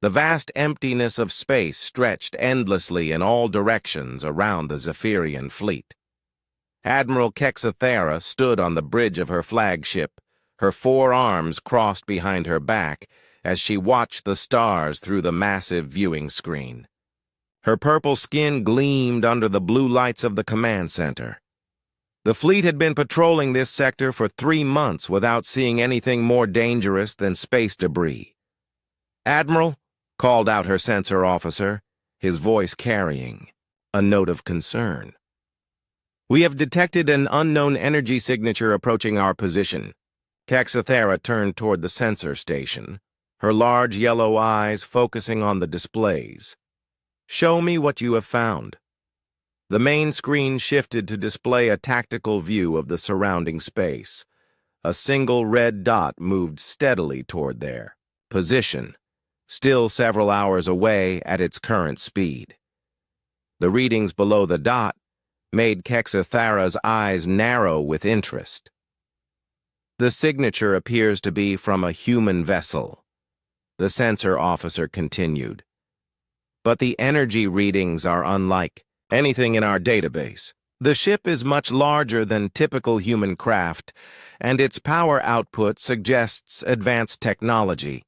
The vast emptiness of space stretched endlessly in all directions around the Zephyrian fleet. Admiral Kexathera stood on the bridge of her flagship, her 4 arms crossed behind her back as she watched the stars through the massive viewing screen. Her purple skin gleamed under the blue lights of the command center. The fleet had been patrolling this sector for 3 months without seeing anything more dangerous than space debris. "Admiral," called out her sensor officer, his voice carrying a note of concern. "We have detected an unknown energy signature approaching our position." Kexathera turned toward the sensor station, her large yellow eyes focusing on the displays. "Show me what you have found." The main screen shifted to display a tactical view of the surrounding space. A single red dot moved steadily toward their position, still several hours away at its current speed. The readings below the dot made Kexathera's eyes narrow with interest. "The signature appears to be from a human vessel," the sensor officer continued. "But the energy readings are unlike anything in our database. The ship is much larger than typical human craft, and its power output suggests advanced technology."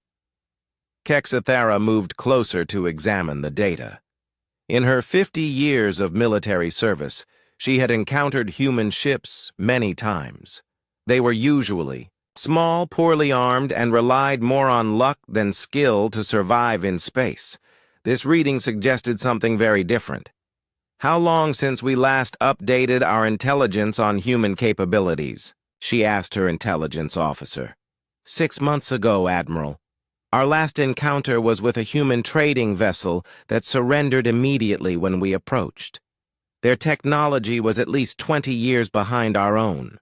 Kexathera moved closer to examine the data. In her 50 years of military service, she had encountered human ships many times. They were usually small, poorly armed, and relied more on luck than skill to survive in space. This reading suggested something very different. "How long since we last updated our intelligence on human capabilities?" she asked her intelligence officer. 6 months ago, Admiral. Our last encounter was with a human trading vessel that surrendered immediately when we approached. Their technology was at least 20 years behind our own."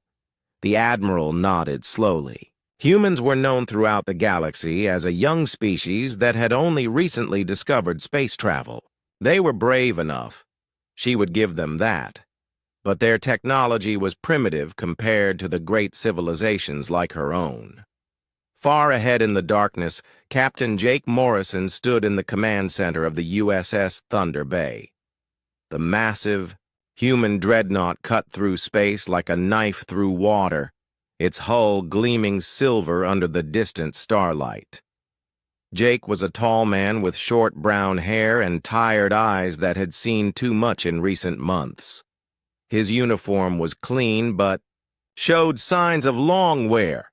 The Admiral nodded slowly. Humans were known throughout the galaxy as a young species that had only recently discovered space travel. They were brave enough. She would give them that. But their technology was primitive compared to the great civilizations like her own. Far ahead in the darkness, Captain Jake Morrison stood in the command center of the USS Thunder Bay. The massive, human dreadnought cut through space like a knife through water, its hull gleaming silver under the distant starlight. Jake was a tall man with short brown hair and tired eyes that had seen too much in recent months. His uniform was clean but showed signs of long wear.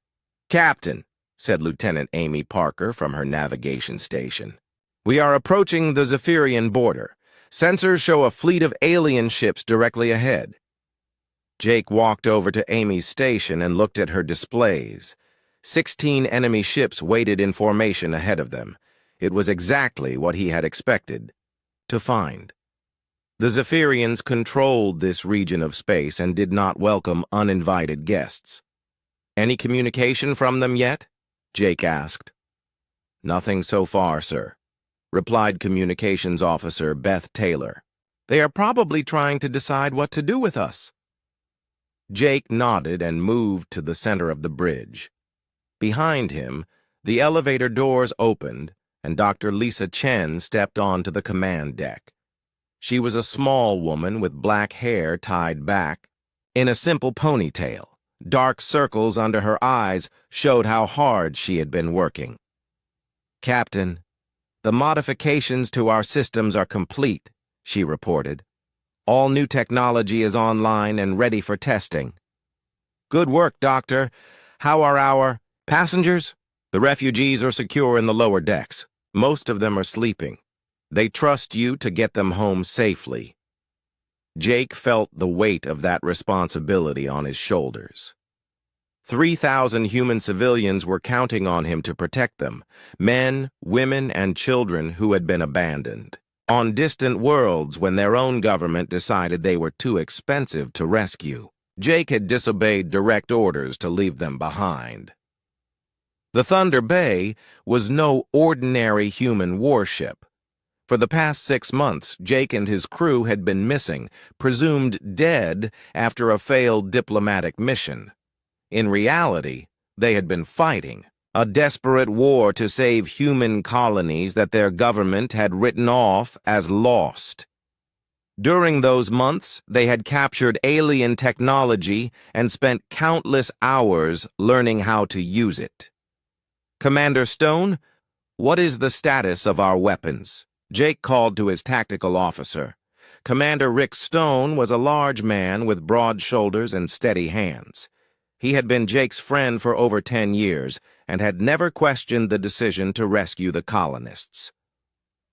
"Captain," said Lieutenant Amy Parker from her navigation station, "we are approaching the Zephyrian border. Sensors show a fleet of alien ships directly ahead." Jake walked over to Amy's station and looked at her displays. 16 enemy ships waited in formation ahead of them. It was exactly what he had expected to find. The Zephyrians controlled this region of space and did not welcome uninvited guests. "Any communication from them yet?" Jake asked. "Nothing so far, sir," replied Communications Officer Beth Taylor. "They are probably trying to decide what to do with us." Jake nodded and moved to the center of the bridge. Behind him, the elevator doors opened, and Dr. Lisa Chen stepped onto the command deck. She was a small woman with black hair tied back in a simple ponytail. Dark circles under her eyes showed how hard she had been working. "Captain, the modifications to our systems are complete," she reported. "All new technology is online and ready for testing." "Good work, Doctor. How are our passengers?" "The refugees are secure in the lower decks. Most of them are sleeping. They trust you to get them home safely." Jake felt the weight of that responsibility on his shoulders. 3,000 human civilians were counting on him to protect them, men, women, and children who had been abandoned on distant worlds when their own government decided they were too expensive to rescue. Jake had disobeyed direct orders to leave them behind. The Thunder Bay was no ordinary human warship. For the past 6 months, Jake and his crew had been missing, presumed dead after a failed diplomatic mission. In reality, they had been fighting, a desperate war to save human colonies that their government had written off as lost. During those months, they had captured alien technology and spent countless hours learning how to use it. "Commander Stone, what is the status of our weapons?" Jake called to his tactical officer. Commander Rick Stone was a large man with broad shoulders and steady hands. He had been Jake's friend for over 10 years and had never questioned the decision to rescue the colonists.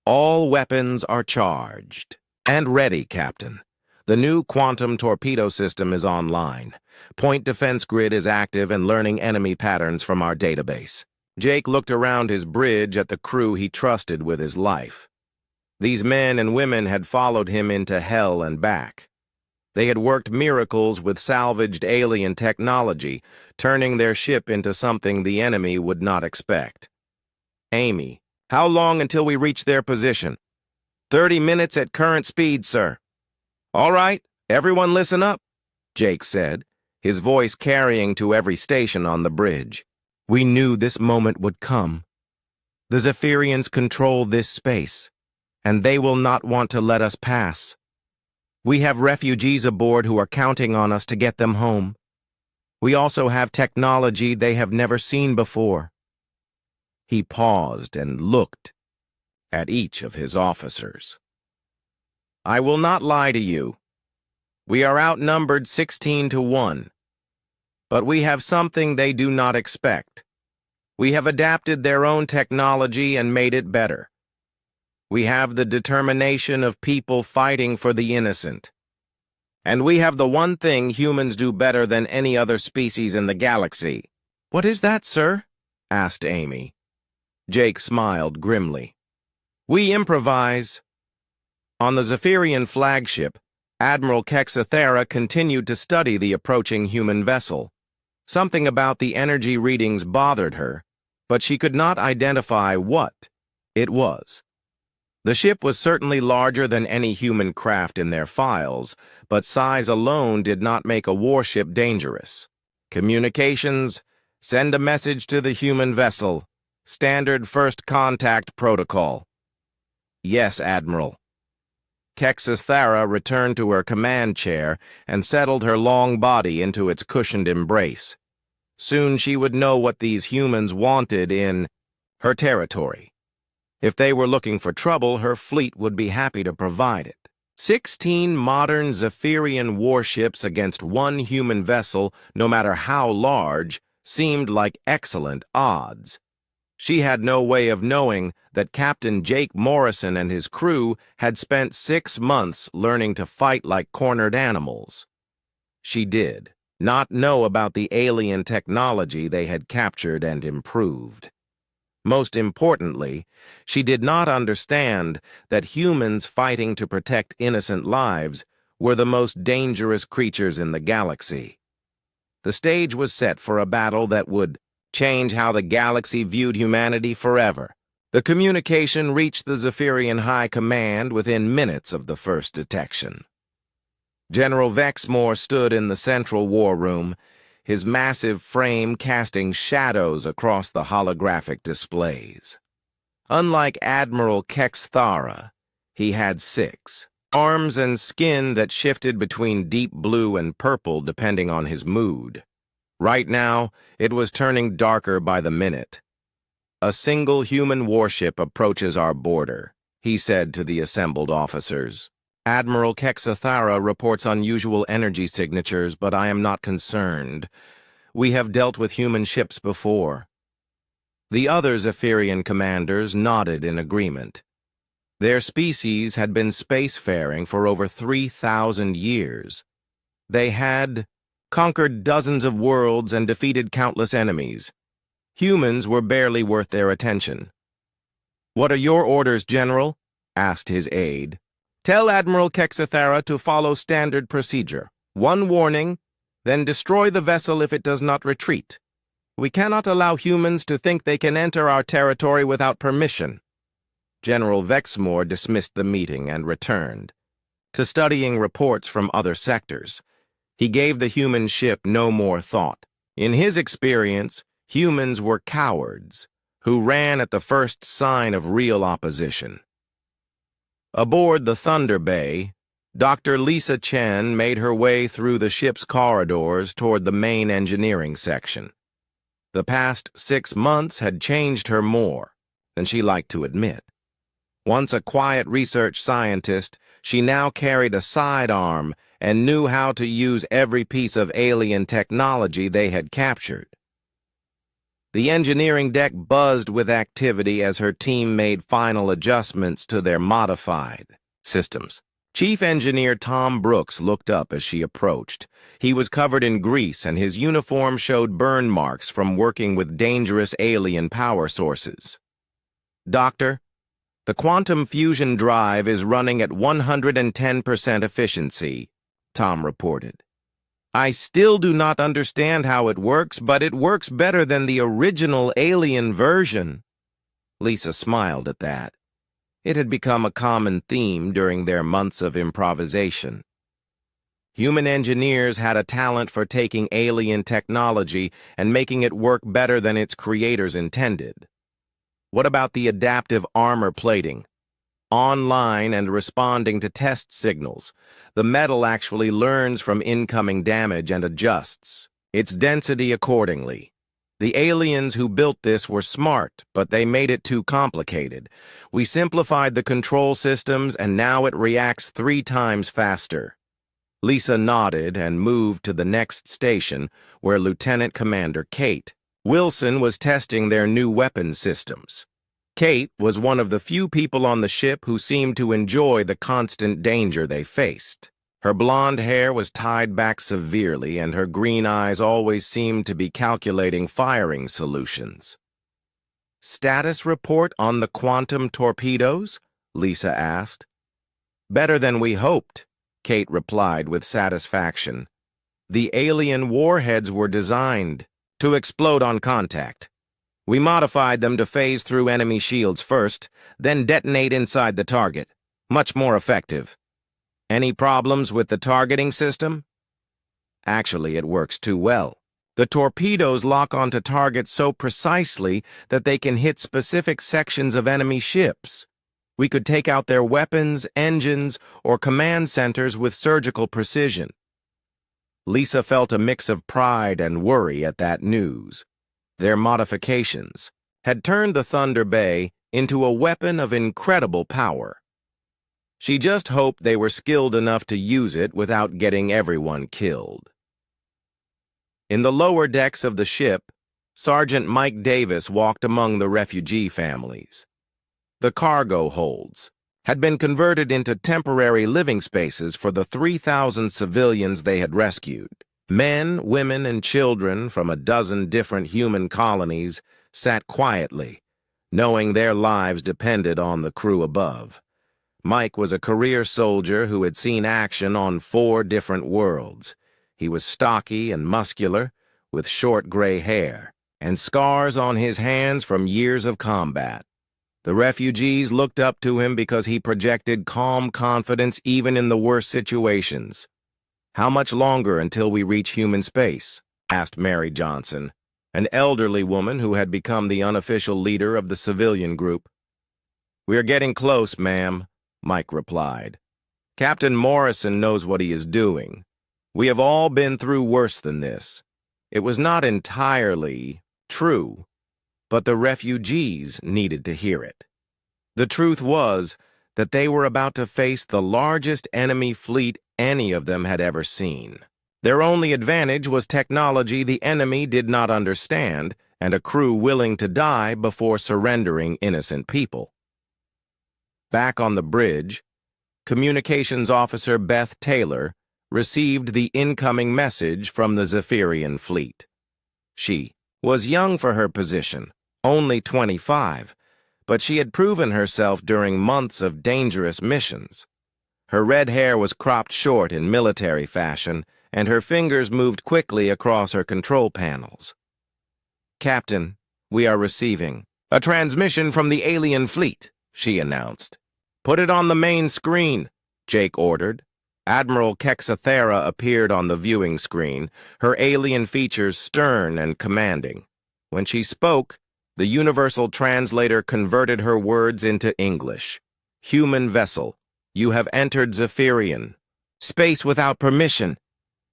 "All weapons are charged. And ready, Captain. The new quantum torpedo system is online. Point defense grid is active and learning enemy patterns from our database." Jake looked around his bridge at the crew he trusted with his life. These men and women had followed him into hell and back. They had worked miracles with salvaged alien technology, turning their ship into something the enemy would not expect. "Amy, how long until we reach their position?" 30 minutes at current speed, sir." "All right, everyone listen up," Jake said, his voice carrying to every station on the bridge. "We knew this moment would come. The Zephyrians control this space, and they will not want to let us pass. We have refugees aboard who are counting on us to get them home. We also have technology they have never seen before." He paused and looked at each of his officers. "I will not lie to you. We are outnumbered 16 to 1. But we have something they do not expect. We have adapted their own technology and made it better. We have the determination of people fighting for the innocent. And we have the one thing humans do better than any other species in the galaxy." "What is that, sir?" asked Amy. Jake smiled grimly. "We improvise." On the Zephyrian flagship, Admiral Kexathera continued to study the approaching human vessel. Something about the energy readings bothered her, but she could not identify what it was. The ship was certainly larger than any human craft in their files, but size alone did not make a warship dangerous. "Communications, send a message to the human vessel. Standard first contact protocol." "Yes, Admiral." Kexathera returned to her command chair and settled her long body into its cushioned embrace. Soon she would know what these humans wanted in her territory. If they were looking for trouble, her fleet would be happy to provide it. 16 modern Zephyrian warships against one human vessel, no matter how large, seemed like excellent odds. She had no way of knowing that Captain Jake Morrison and his crew had spent 6 months learning to fight like cornered animals. She did not know about the alien technology they had captured and improved. Most importantly, she did not understand that humans fighting to protect innocent lives were the most dangerous creatures in the galaxy. The stage was set for a battle that would change how the galaxy viewed humanity forever. The communication reached the Zephyrian High Command within minutes of the first detection. General Vexmore stood in the central war room, his massive frame casting shadows across the holographic displays. Unlike Admiral Kexathera, he had 6 arms and skin that shifted between deep blue and purple depending on his mood. Right now, it was turning darker by the minute. "A single human warship approaches our border," he said to the assembled officers. "Admiral Kexathera reports unusual energy signatures, but I am not concerned. We have dealt with human ships before." The other Zephyrian commanders nodded in agreement. Their species had been spacefaring for over 3,000 years. They had conquered dozens of worlds and defeated countless enemies. Humans were barely worth their attention. "What are your orders, General?" asked his aide. "Tell Admiral Kexathera to follow standard procedure. 1 warning, then destroy the vessel if it does not retreat. We cannot allow humans to think they can enter our territory without permission." General Vexmore dismissed the meeting and returned to studying reports from other sectors. He gave the human ship no more thought. In his experience, Humans were cowards who ran at the first sign of real opposition. Aboard the Thunder Bay, Dr. Lisa Chen made her way through the ship's corridors toward the main engineering section. The past 6 months had changed her more than she liked to admit. Once a quiet research scientist, she now carried a sidearm and knew how to use every piece of alien technology they had captured. The engineering deck buzzed with activity as her team made final adjustments to their modified systems. Chief Engineer Tom Brooks looked up as she approached. He was covered in grease and his uniform showed burn marks from working with dangerous alien power sources. "Doctor, the quantum fusion drive is running at 110% efficiency," Tom reported. "I still do not understand how it works, but it works better than the original alien version." Lisa smiled at that. It had become a common theme during their months of improvisation. Human engineers had a talent for taking alien technology and making it work better than its creators intended. What about the adaptive armor plating? Online and responding to test signals, the metal actually learns from incoming damage and adjusts its density accordingly. The aliens who built this were smart, but they made it too complicated. We simplified the control systems, and now it reacts 3 times faster. Lisa nodded and moved to the next station, where Lieutenant Commander Kate Wilson was testing their new weapon systems. Kate was one of the few people on the ship who seemed to enjoy the constant danger they faced. Her blonde hair was tied back severely, and her green eyes always seemed to be calculating firing solutions. "Status report on the quantum torpedoes?" Lisa asked. "Better than we hoped," Kate replied with satisfaction. "The alien warheads were designed to explode on contact. We modified them to phase through enemy shields first, then detonate inside the target. Much more effective. Any problems with the targeting system?" "Actually, it works too well. The torpedoes lock onto targets so precisely that they can hit specific sections of enemy ships. We could take out their weapons, engines, or command centers with surgical precision." Lisa felt a mix of pride and worry at that news. Their modifications had turned the Thunder Bay into a weapon of incredible power. She just hoped they were skilled enough to use it without getting everyone killed. In the lower decks of the ship, Sergeant Mike Davis walked among the refugee families. The cargo holds had been converted into temporary living spaces for the 3,000 civilians they had rescued. Men, women, and children from a dozen different human colonies sat quietly, knowing their lives depended on the crew above. Mike was a career soldier who had seen action on 4 different worlds. He was stocky and muscular, with short gray hair, and scars on his hands from years of combat. The refugees looked up to him because he projected calm confidence even in the worst situations. "How much longer until we reach human space?" asked Mary Johnson, an elderly woman who had become the unofficial leader of the civilian group. "We are getting close, ma'am," Mike replied. "Captain Morrison knows what he is doing. We have all been through worse than this." It was not entirely true, but the refugees needed to hear it. The truth was that they were about to face the largest enemy fleet any of them had ever seen. Their only advantage was technology the enemy did not understand and a crew willing to die before surrendering innocent people. Back on the bridge, Communications Officer Beth Taylor received the incoming message from the Zephyrian fleet. She was young for her position, only 25, but she had proven herself during months of dangerous missions. Her red hair was cropped short in military fashion, and her fingers moved quickly across her control panels. "Captain, we are receiving a transmission from the alien fleet," she announced. "Put it on the main screen," Jake ordered. Admiral Kexathera appeared on the viewing screen, her alien features stern and commanding. When she spoke, the universal translator converted her words into English. Human vessel, you have entered Zephyrian. Space without permission.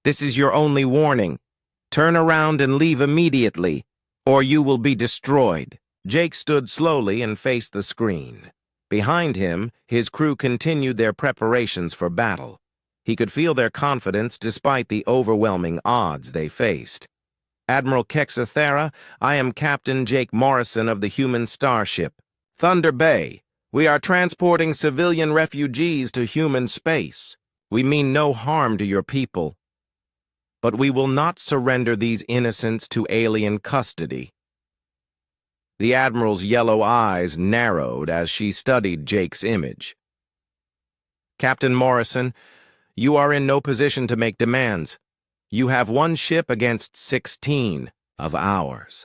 This is your only warning. Turn around and leave immediately, or you will be destroyed. Jake stood slowly and faced the screen. Behind him, his crew continued their preparations for battle. He could feel their confidence despite the overwhelming odds they faced. Admiral Kexathera, I am Captain Jake Morrison of the human starship Thunder Bay. We are transporting civilian refugees to human space. We mean no harm to your people. But we will not surrender these innocents to alien custody. The Admiral's yellow eyes narrowed as she studied Jake's image. Captain Morrison, you are in no position to make demands. You have one ship against 16 of ours.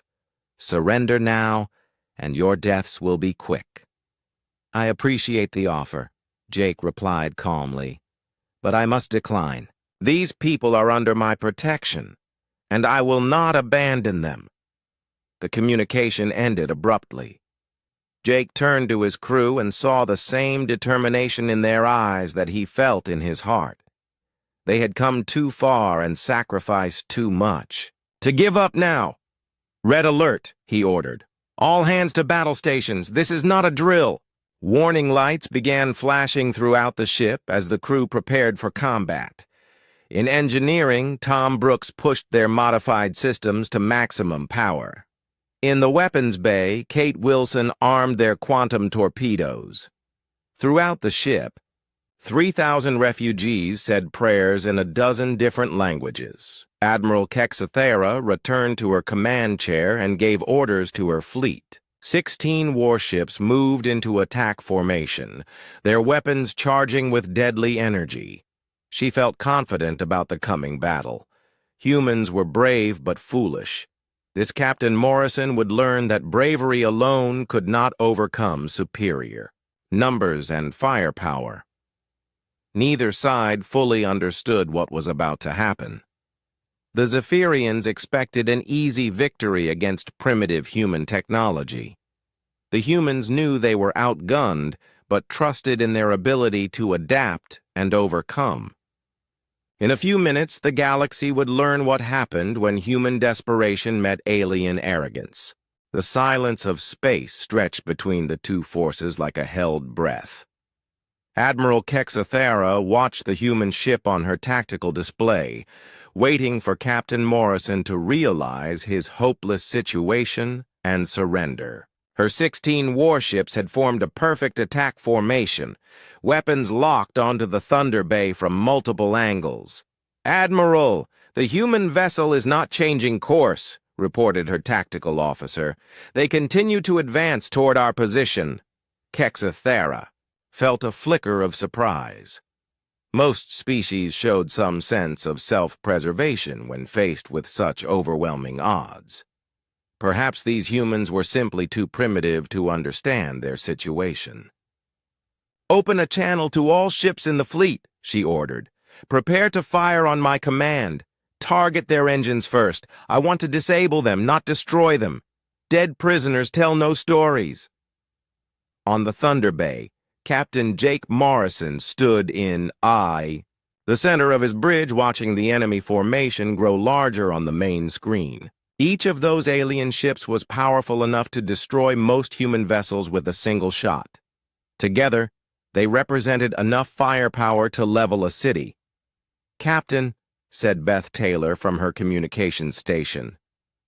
Surrender now, and your deaths will be quick. I appreciate the offer, Jake replied calmly, but I must decline. These people are under my protection, and I will not abandon them. The communication ended abruptly. Jake turned to his crew and saw the same determination in their eyes that he felt in his heart. They had come too far and sacrificed too much. To give up now. Red alert, he ordered. All hands to battle stations. This is not a drill. Warning lights began flashing throughout the ship as the crew prepared for combat. In engineering, Tom Brooks pushed their modified systems to maximum power. In the weapons bay, Kate Wilson armed their quantum torpedoes. Throughout the ship, 3,000 refugees said prayers in a dozen different languages. Admiral Kexathera returned to her command chair and gave orders to her fleet. 16 warships moved into attack formation, their weapons charging with deadly energy. She felt confident about the coming battle. Humans were brave but foolish. This Captain Morrison would learn that bravery alone could not overcome superior numbers and firepower. Neither side fully understood what was about to happen. The Zephyrians expected an easy victory against primitive human technology. The humans knew they were outgunned, but trusted in their ability to adapt and overcome. In a few minutes, the galaxy would learn what happened when human desperation met alien arrogance. The silence of space stretched between the two forces like a held breath. Admiral Kexathera watched the human ship on her tactical display, waiting for Captain Morrison to realize his hopeless situation and surrender. Her 16 warships had formed a perfect attack formation, weapons locked onto the Thunder Bay from multiple angles. "Admiral, the human vessel is not changing course," reported her tactical officer. "They continue to advance toward our position." Kexathera felt a flicker of surprise. Most species showed some sense of self-preservation when faced with such overwhelming odds. Perhaps these humans were simply too primitive to understand their situation. "Open a channel to all ships in the fleet," she ordered. "Prepare to fire on my command. Target their engines first. I want to disable them, not destroy them. Dead prisoners tell no stories." On the Thunder Bay, Captain Jake Morrison stood in the center of his bridge, watching the enemy formation grow larger on the main screen. Each of those alien ships was powerful enough to destroy most human vessels with a single shot. Together, they represented enough firepower to level a city. "Captain," said Beth Taylor from her communications station,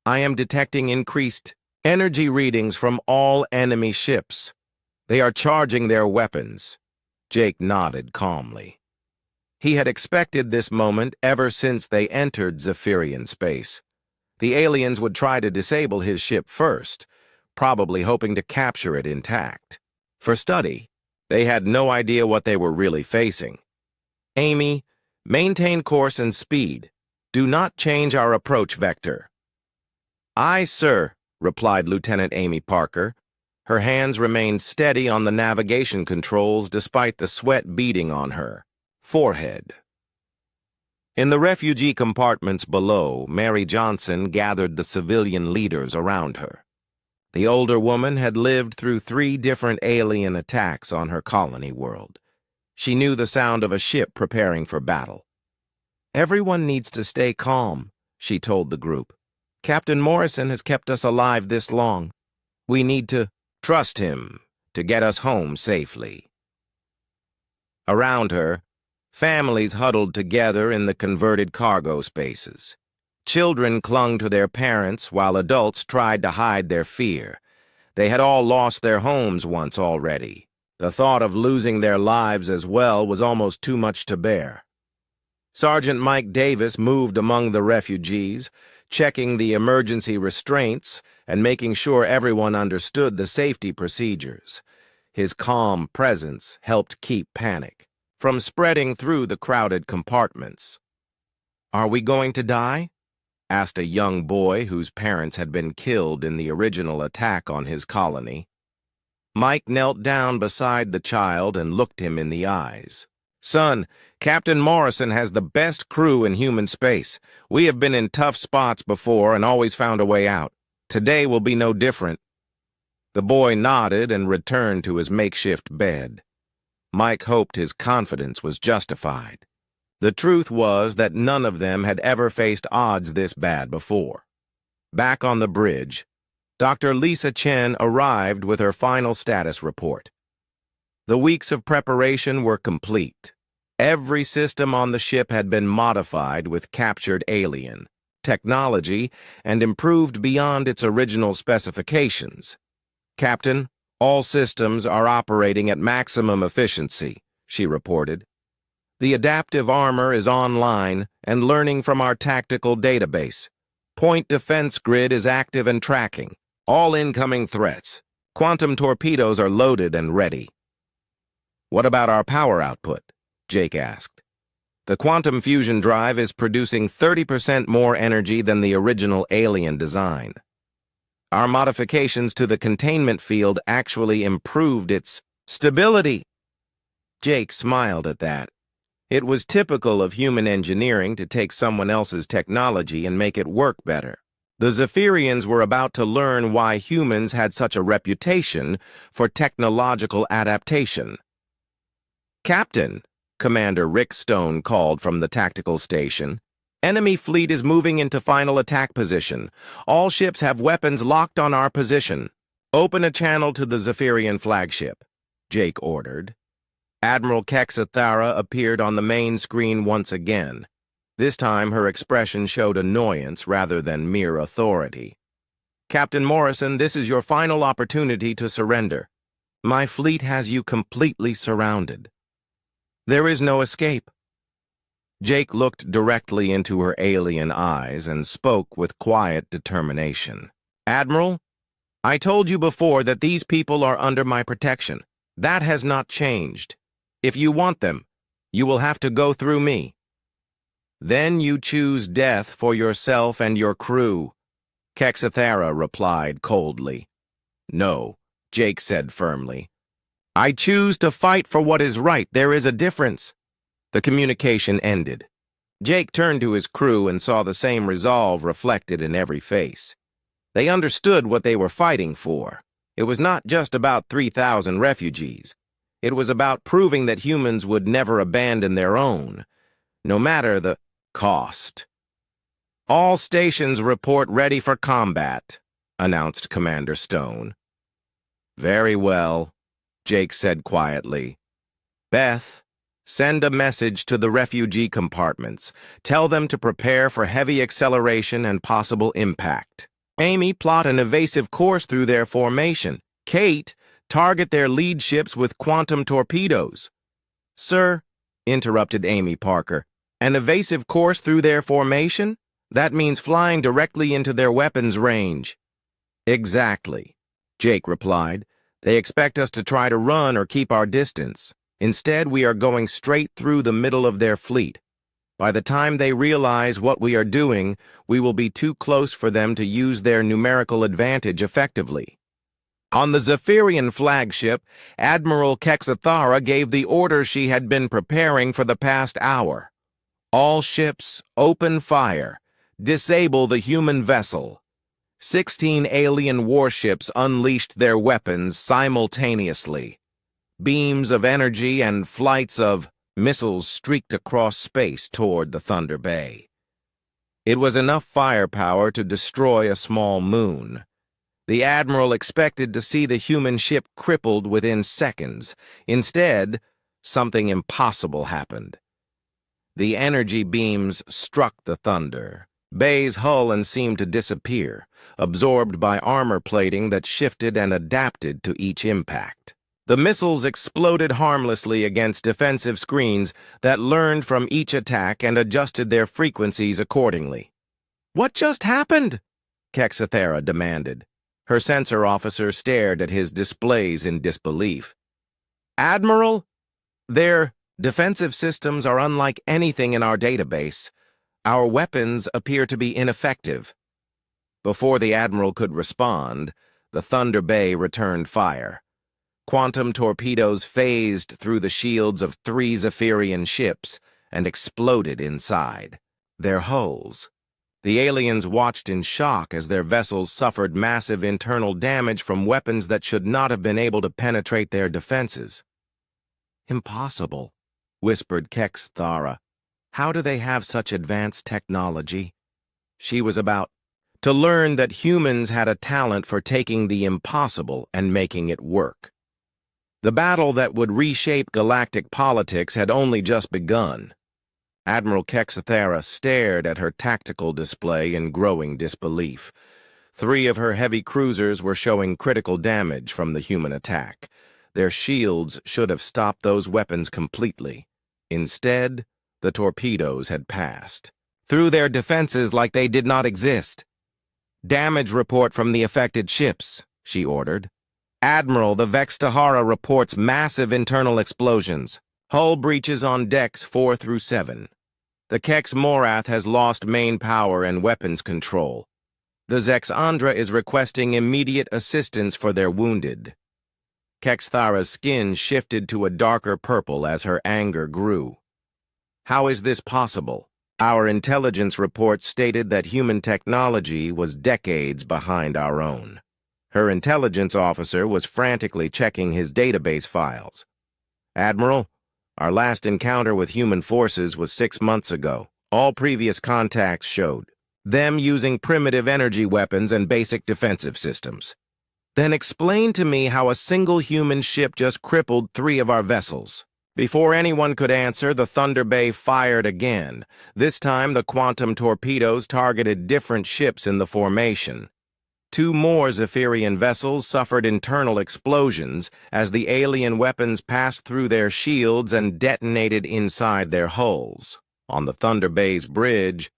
"I am detecting increased energy readings from all enemy ships. They are charging their weapons." Jake nodded calmly. He had expected this moment ever since they entered Zephyrian space. The aliens would try to disable his ship first, probably hoping to capture it intact. For study, they had no idea what they were really facing. "Amy, maintain course and speed. Do not change our approach vector." "Aye, sir," replied Lieutenant Amy Parker. Her hands remained steady on the navigation controls despite the sweat beading on her forehead. In the refugee compartments below, Mary Johnson gathered the civilian leaders around her. The older woman had lived through 3 different alien attacks on her colony world. She knew the sound of a ship preparing for battle. "Everyone needs to stay calm," she told the group. "Captain Morrison has kept us alive this long. We need to trust him to get us home safely." Around her, families huddled together in the converted cargo spaces. Children clung to their parents while adults tried to hide their fear. They had all lost their homes once already. The thought of losing their lives as well was almost too much to bear. Sergeant Mike Davis moved among the refugees, checking the emergency restraints and making sure everyone understood the safety procedures. His calm presence helped keep panic from spreading through the crowded compartments. "Are we going to die?" asked a young boy whose parents had been killed in the original attack on his colony. Mike knelt down beside the child and looked him in the eyes. "Son, Captain Morrison has the best crew in human space. We have been in tough spots before and always found a way out. Today will be no different." The boy nodded and returned to his makeshift bed. Mike hoped his confidence was justified. The truth was that none of them had ever faced odds this bad before. Back on the bridge, Dr. Lisa Chen arrived with her final status report. The weeks of preparation were complete. Every system on the ship had been modified with captured alien technology and improved beyond its original specifications. "Captain, all systems are operating at maximum efficiency," she reported. "The adaptive armor is online and learning from our tactical database. Point defense grid is active and tracking all incoming threats. Quantum torpedoes are loaded and ready." "What about our power output?" Jake asked. "The quantum fusion drive is producing 30% more energy than the original alien design. Our modifications to the containment field actually improved its stability." Jake smiled at that. It was typical of human engineering to take someone else's technology and make it work better. The Zephyrians were about to learn why humans had such a reputation for technological adaptation. "Captain," Commander Rick Stone called from the tactical station, "enemy fleet is moving into final attack position. All ships have weapons locked on our position. Open a channel to the Zephyrian flagship," Jake ordered. Admiral Kexathara appeared on the main screen once again. This time her expression showed annoyance rather than mere authority. "Captain Morrison, this is your final opportunity to surrender. My fleet has you completely surrounded. There is no escape." Jake looked directly into her alien eyes and spoke with quiet determination. "Admiral, I told you before that these people are under my protection. That has not changed. If you want them, you will have to go through me." "Then you choose death for yourself and your crew," Kexathara replied coldly. "No," Jake said firmly. "I choose to fight for what is right. There is a difference." The communication ended. Jake turned to his crew and saw the same resolve reflected in every face. They understood what they were fighting for. It was not just about 3,000 refugees. It was about proving that humans would never abandon their own, no matter the cost. "All stations report ready for combat," announced Commander Stone. "Very well," Jake said quietly. "Beth, send a message to the refugee compartments. Tell them to prepare for heavy acceleration and possible impact. Amy, plot an evasive course through their formation. Kate, target their lead ships with quantum torpedoes." "Sir," interrupted Amy Parker, "an evasive course through their formation? That means flying directly into their weapons range." "Exactly," Jake replied. "They expect us to try to run or keep our distance. Instead, we are going straight through the middle of their fleet. By the time they realize what we are doing, we will be too close for them to use their numerical advantage effectively." On the Zephyrian flagship, Admiral Kexathara gave the order she had been preparing for the past hour. All ships, open fire. Disable the human vessel. 16 alien warships unleashed their weapons simultaneously. Beams of energy and flights of missiles streaked across space toward the Thunder Bay. It was enough firepower to destroy a small moon. The Admiral expected to see the human ship crippled within seconds. Instead, something impossible happened. The energy beams struck the Thunder Bay's hull and seemed to disappear, absorbed by armor plating that shifted and adapted to each impact. The missiles exploded harmlessly against defensive screens that learned from each attack and adjusted their frequencies accordingly. "What just happened?" Kexathera demanded. Her sensor officer stared at his displays in disbelief. "Admiral, their defensive systems are unlike anything in our database. Our weapons appear to be ineffective." Before the Admiral could respond, the Thunder Bay returned fire. Quantum torpedoes phased through the shields of 3 Zephyrian ships and exploded inside their hulls. The aliens watched in shock as their vessels suffered massive internal damage from weapons that should not have been able to penetrate their defenses. "Impossible," whispered Kexathera. "How do they have such advanced technology?" She was about to learn that humans had a talent for taking the impossible and making it work. The battle that would reshape galactic politics had only just begun. Admiral Kexathera stared at her tactical display in growing disbelief. 3 of her heavy cruisers were showing critical damage from the human attack. Their shields should have stopped those weapons completely. Instead, the torpedoes had passed through their defenses like they did not exist. "Damage report from the affected ships," she ordered. "Admiral, the Vextahara reports massive internal explosions. Hull breaches on decks 4 through 7. The Kex Morath has lost main power and weapons control. The Zexandra is requesting immediate assistance for their wounded." Kexathera's skin shifted to a darker purple as her anger grew. "How is this possible? Our intelligence report stated that human technology was decades behind our own." Her intelligence officer was frantically checking his database files. "Admiral, our last encounter with human forces was 6 months ago. All previous contacts showed them using primitive energy weapons and basic defensive systems." "Then explain to me how a single human ship just crippled 3 of our vessels." Before anyone could answer, the Thunder Bay fired again. This time, the quantum torpedoes targeted different ships in the formation. 2 more Zephyrian vessels suffered internal explosions as the alien weapons passed through their shields and detonated inside their hulls. On the Thunder Bay's bridge,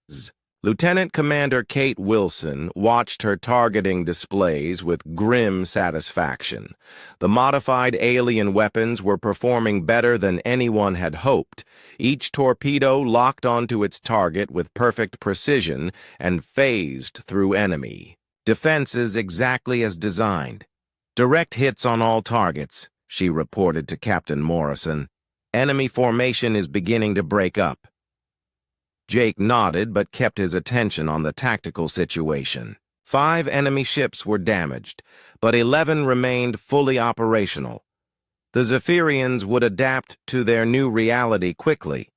Lieutenant Commander Kate Wilson watched her targeting displays with grim satisfaction. The modified alien weapons were performing better than anyone had hoped. Each torpedo locked onto its target with perfect precision and phased through enemy defenses exactly as designed. "Direct hits on all targets," she reported to Captain Morrison. "Enemy formation is beginning to break up." Jake nodded but kept his attention on the tactical situation. 5 enemy ships were damaged, but 11 remained fully operational. The Zephyrians would adapt to their new reality quickly.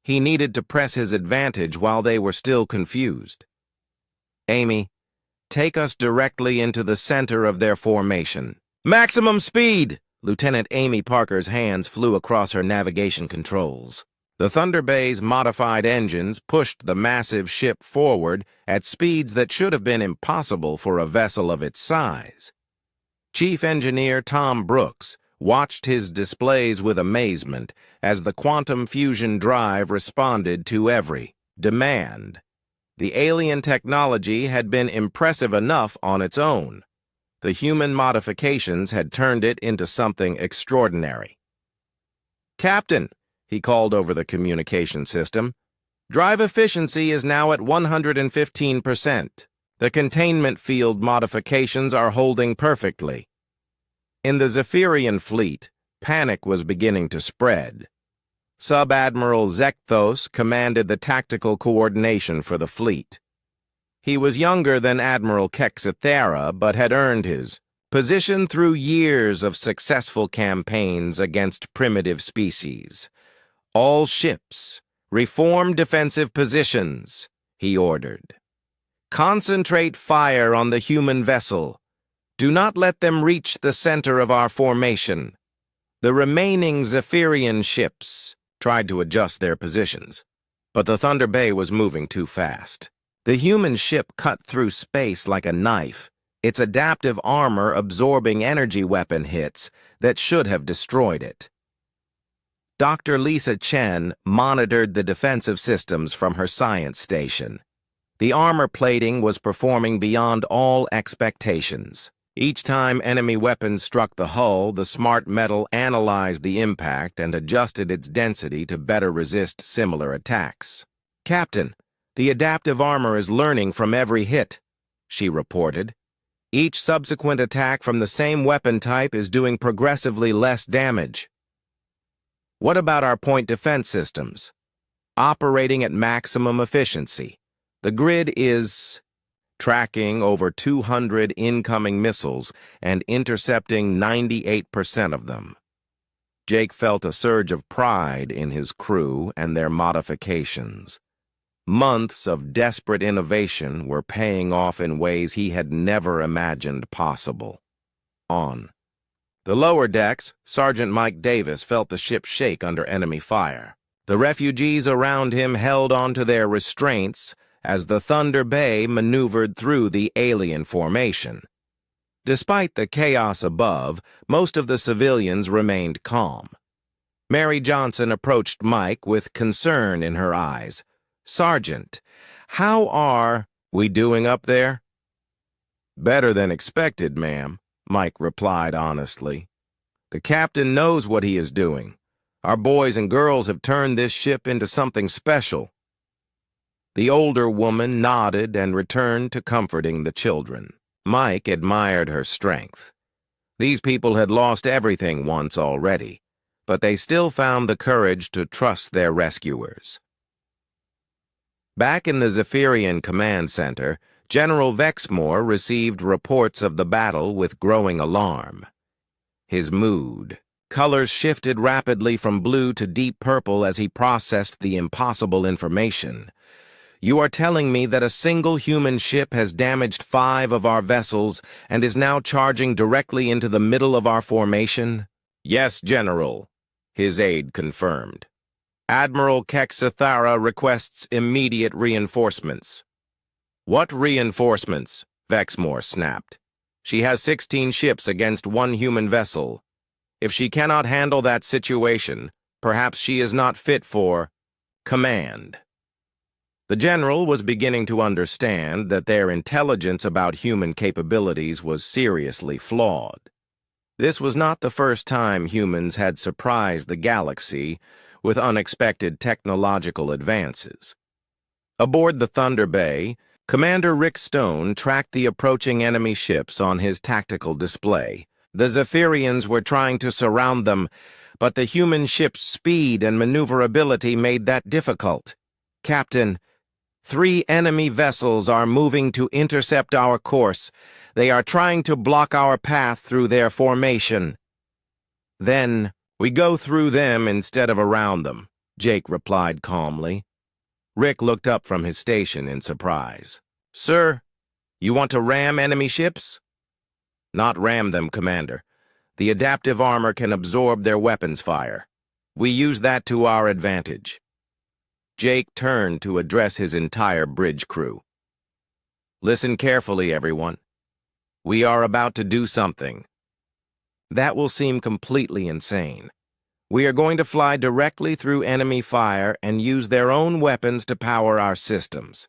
He needed to press his advantage while they were still confused. "Amy, take us directly into the center of their formation." "Maximum speed!" Lieutenant Amy Parker's hands flew across her navigation controls. The Thunder Bay's modified engines pushed the massive ship forward at speeds that should have been impossible for a vessel of its size. Chief Engineer Tom Brooks watched his displays with amazement as the quantum fusion drive responded to every demand. The alien technology had been impressive enough on its own. The human modifications had turned it into something extraordinary. "Captain," he called over the communication system, "drive efficiency is now at 115%. The containment field modifications are holding perfectly." In the Zephyrian fleet, panic was beginning to spread. Sub-Admiral Zekthos commanded the tactical coordination for the fleet. He was younger than Admiral Kexithera, but had earned his position through years of successful campaigns against primitive species. All ships, reform defensive positions, he ordered. Concentrate fire on the human vessel. Do not let them reach the center of our formation. The remaining Zephyrian ships tried to adjust their positions, but the Thunder Bay was moving too fast. The human ship cut through space like a knife, its adaptive armor absorbing energy weapon hits that should have destroyed it. Dr. Lisa Chen monitored the defensive systems from her science station. The armor plating was performing beyond all expectations. Each time enemy weapons struck the hull, the smart metal analyzed the impact and adjusted its density to better resist similar attacks. "Captain, the adaptive armor is learning from every hit," she reported. "Each subsequent attack from the same weapon type is doing progressively less damage." "What about our point defense systems?" "Operating at maximum efficiency. The grid is tracking over 200 incoming missiles and intercepting 98% of them." Jake felt a surge of pride in his crew and their modifications. Months of desperate innovation were paying off in ways he had never imagined possible. On the lower decks, Sergeant Mike Davis felt the ship shake under enemy fire. The refugees around him held onto their restraints as the Thunder Bay maneuvered through the alien formation. Despite the chaos above, most of the civilians remained calm. Mary Johnson approached Mike with concern in her eyes. "Sergeant, how are we doing up there?" "Better than expected, ma'am," Mike replied honestly. "The captain knows what he is doing. Our boys and girls have turned this ship into something special." The older woman nodded and returned to comforting the children. Mike admired her strength. These people had lost everything once already, but they still found the courage to trust their rescuers. Back in the Zephyrian Command Center, General Vexmore received reports of the battle with growing alarm. His mood. Colors shifted rapidly from blue to deep purple as he processed the impossible information. "You are telling me that a single human ship has damaged 5 of our vessels and is now charging directly into the middle of our formation?" "Yes, General," his aide confirmed. "Admiral Kexithara requests immediate reinforcements." "What reinforcements?" Vexmore snapped. "She has 16 ships against 1 human vessel. If she cannot handle that situation, perhaps she is not fit for command." The general was beginning to understand that their intelligence about human capabilities was seriously flawed. This was not the first time humans had surprised the galaxy with unexpected technological advances. Aboard the Thunder Bay, Commander Rick Stone tracked the approaching enemy ships on his tactical display. The Zephyrians were trying to surround them, but the human ship's speed and maneuverability made that difficult. "Captain, 3 enemy vessels are moving to intercept our course. They are trying to block our path through their formation." "Then we go through them instead of around them," Jake replied calmly. Rick looked up from his station in surprise. "Sir, you want to ram enemy ships?" "Not ram them, Commander. The adaptive armor can absorb their weapons fire. We use that to our advantage." Jake turned to address his entire bridge crew. "Listen carefully, everyone. We are about to do something that will seem completely insane. We are going to fly directly through enemy fire and use their own weapons to power our systems."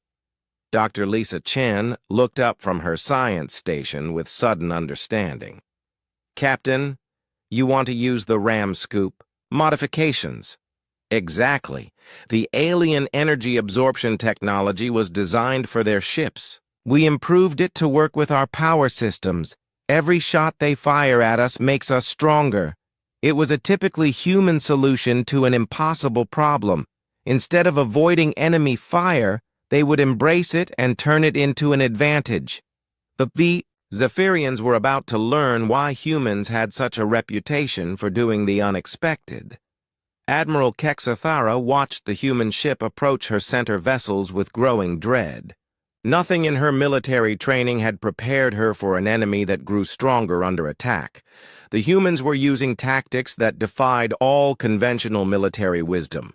Dr. Lisa Chen looked up from her science station with sudden understanding. "Captain, you want to use the ram scoop modifications?" "Exactly. The alien energy absorption technology was designed for their ships. We improved it to work with our power systems. Every shot they fire at us makes us stronger." It was a typically human solution to an impossible problem. Instead of avoiding enemy fire, they would embrace it and turn it into an advantage. The Zephyrians were about to learn why humans had such a reputation for doing the unexpected. Admiral Kexathara watched the human ship approach her center vessels with growing dread. Nothing in her military training had prepared her for an enemy that grew stronger under attack. The humans were using tactics that defied all conventional military wisdom.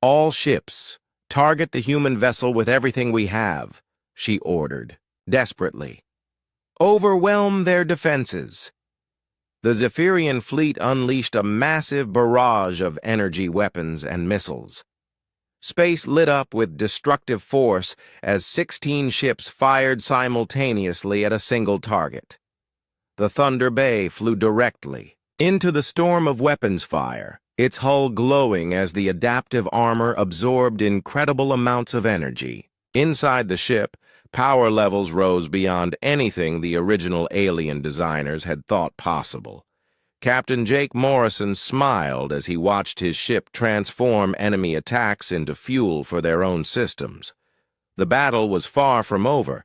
"All ships, target the human vessel with everything we have," she ordered, desperately. "Overwhelm their defenses." The Zephyrian fleet unleashed a massive barrage of energy weapons and missiles. Space lit up with destructive force as 16 ships fired simultaneously at a single target. The Thunder Bay flew directly into the storm of weapons fire, its hull glowing as the adaptive armor absorbed incredible amounts of energy. Inside the ship, power levels rose beyond anything the original alien designers had thought possible. Captain Jake Morrison smiled as he watched his ship transform enemy attacks into fuel for their own systems. The battle was far from over,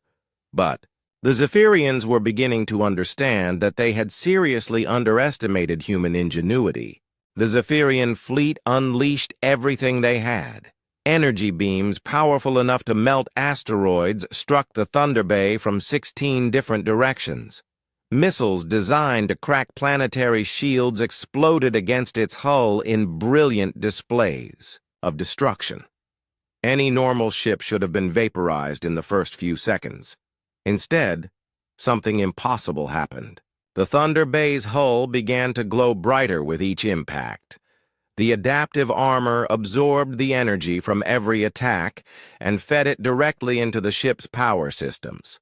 but the Zephyrians were beginning to understand that they had seriously underestimated human ingenuity. The Zephyrian fleet unleashed everything they had. Energy beams powerful enough to melt asteroids struck the Thunder Bay from 16 different directions. Missiles designed to crack planetary shields exploded against its hull in brilliant displays of destruction. Any normal ship should have been vaporized in the first few seconds. Instead, something impossible happened. The Thunder Bay's hull began to glow brighter with each impact. The adaptive armor absorbed the energy from every attack and fed it directly into the ship's power systems.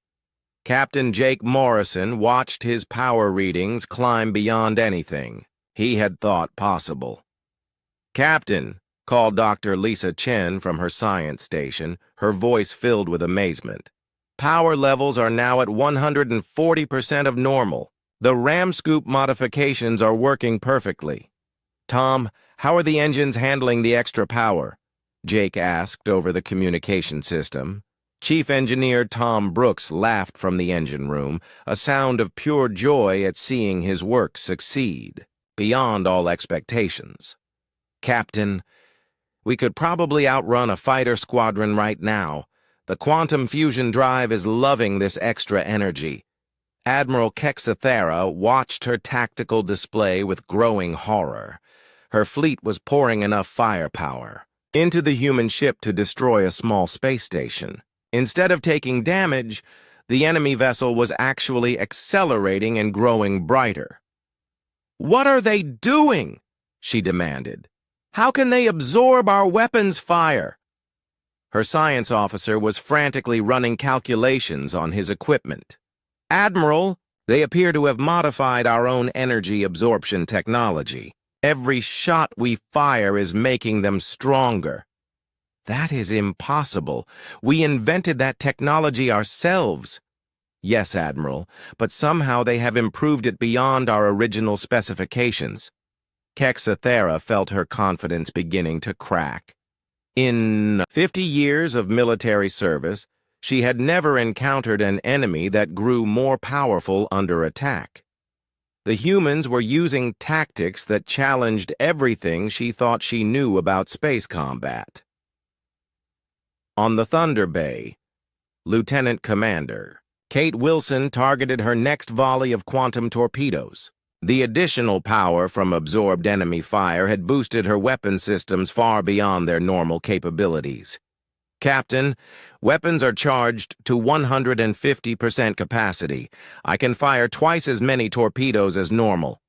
Captain Jake Morrison watched his power readings climb beyond anything he had thought possible. "Captain," called Dr. Lisa Chen from her science station, her voice filled with amazement. "Power levels are now at 140% of normal. The ram scoop modifications are working perfectly." "Tom, how are the engines handling the extra power?" Jake asked over the communication system. Chief Engineer Tom Brooks laughed from the engine room, a sound of pure joy at seeing his work succeed, beyond all expectations. "Captain, we could probably outrun a fighter squadron right now. The quantum fusion drive is loving this extra energy." Admiral Kexathara watched her tactical display with growing horror. Her fleet was pouring enough firepower into the human ship to destroy a small space station. Instead of taking damage, the enemy vessel was actually accelerating and growing brighter. "What are they doing?" she demanded. "How can they absorb our weapons fire?" Her science officer was frantically running calculations on his equipment. "Admiral, they appear to have modified our own energy absorption technology. Every shot we fire is making them stronger." "That is impossible. We invented that technology ourselves." "Yes, Admiral, but somehow they have improved it beyond our original specifications." Kexathara felt her confidence beginning to crack. In 50 years of military service, she had never encountered an enemy that grew more powerful under attack. The humans were using tactics that challenged everything she thought she knew about space combat. On the Thunder Bay, Lieutenant Commander Kate Wilson targeted her next volley of quantum torpedoes. The additional power from absorbed enemy fire had boosted her weapon systems far beyond their normal capabilities. "Captain, weapons are charged to 150% capacity. I can fire twice as many torpedoes as normal."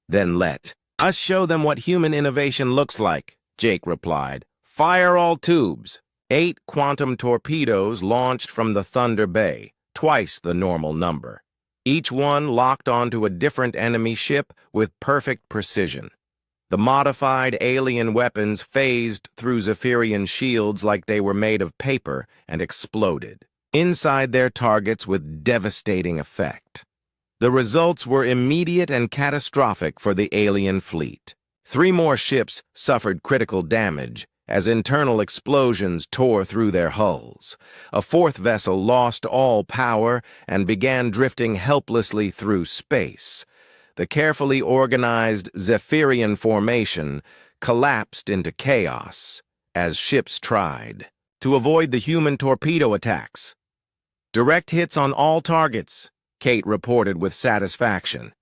"Then let us show them what human innovation looks like," Jake replied. "Fire all tubes." 8 quantum torpedoes launched from the Thunder Bay, twice the normal number. Each one locked onto a different enemy ship with perfect precision. The modified alien weapons phased through Zephyrian shields like they were made of paper and exploded inside their targets with devastating effect. The results were immediate and catastrophic for the alien fleet. 3 more ships suffered critical damage as internal explosions tore through their hulls. A 4th vessel lost all power and began drifting helplessly through space. The carefully organized Zephyrian formation collapsed into chaos as ships tried to avoid the human torpedo attacks. "Direct hits on all targets," Kate reported with satisfaction.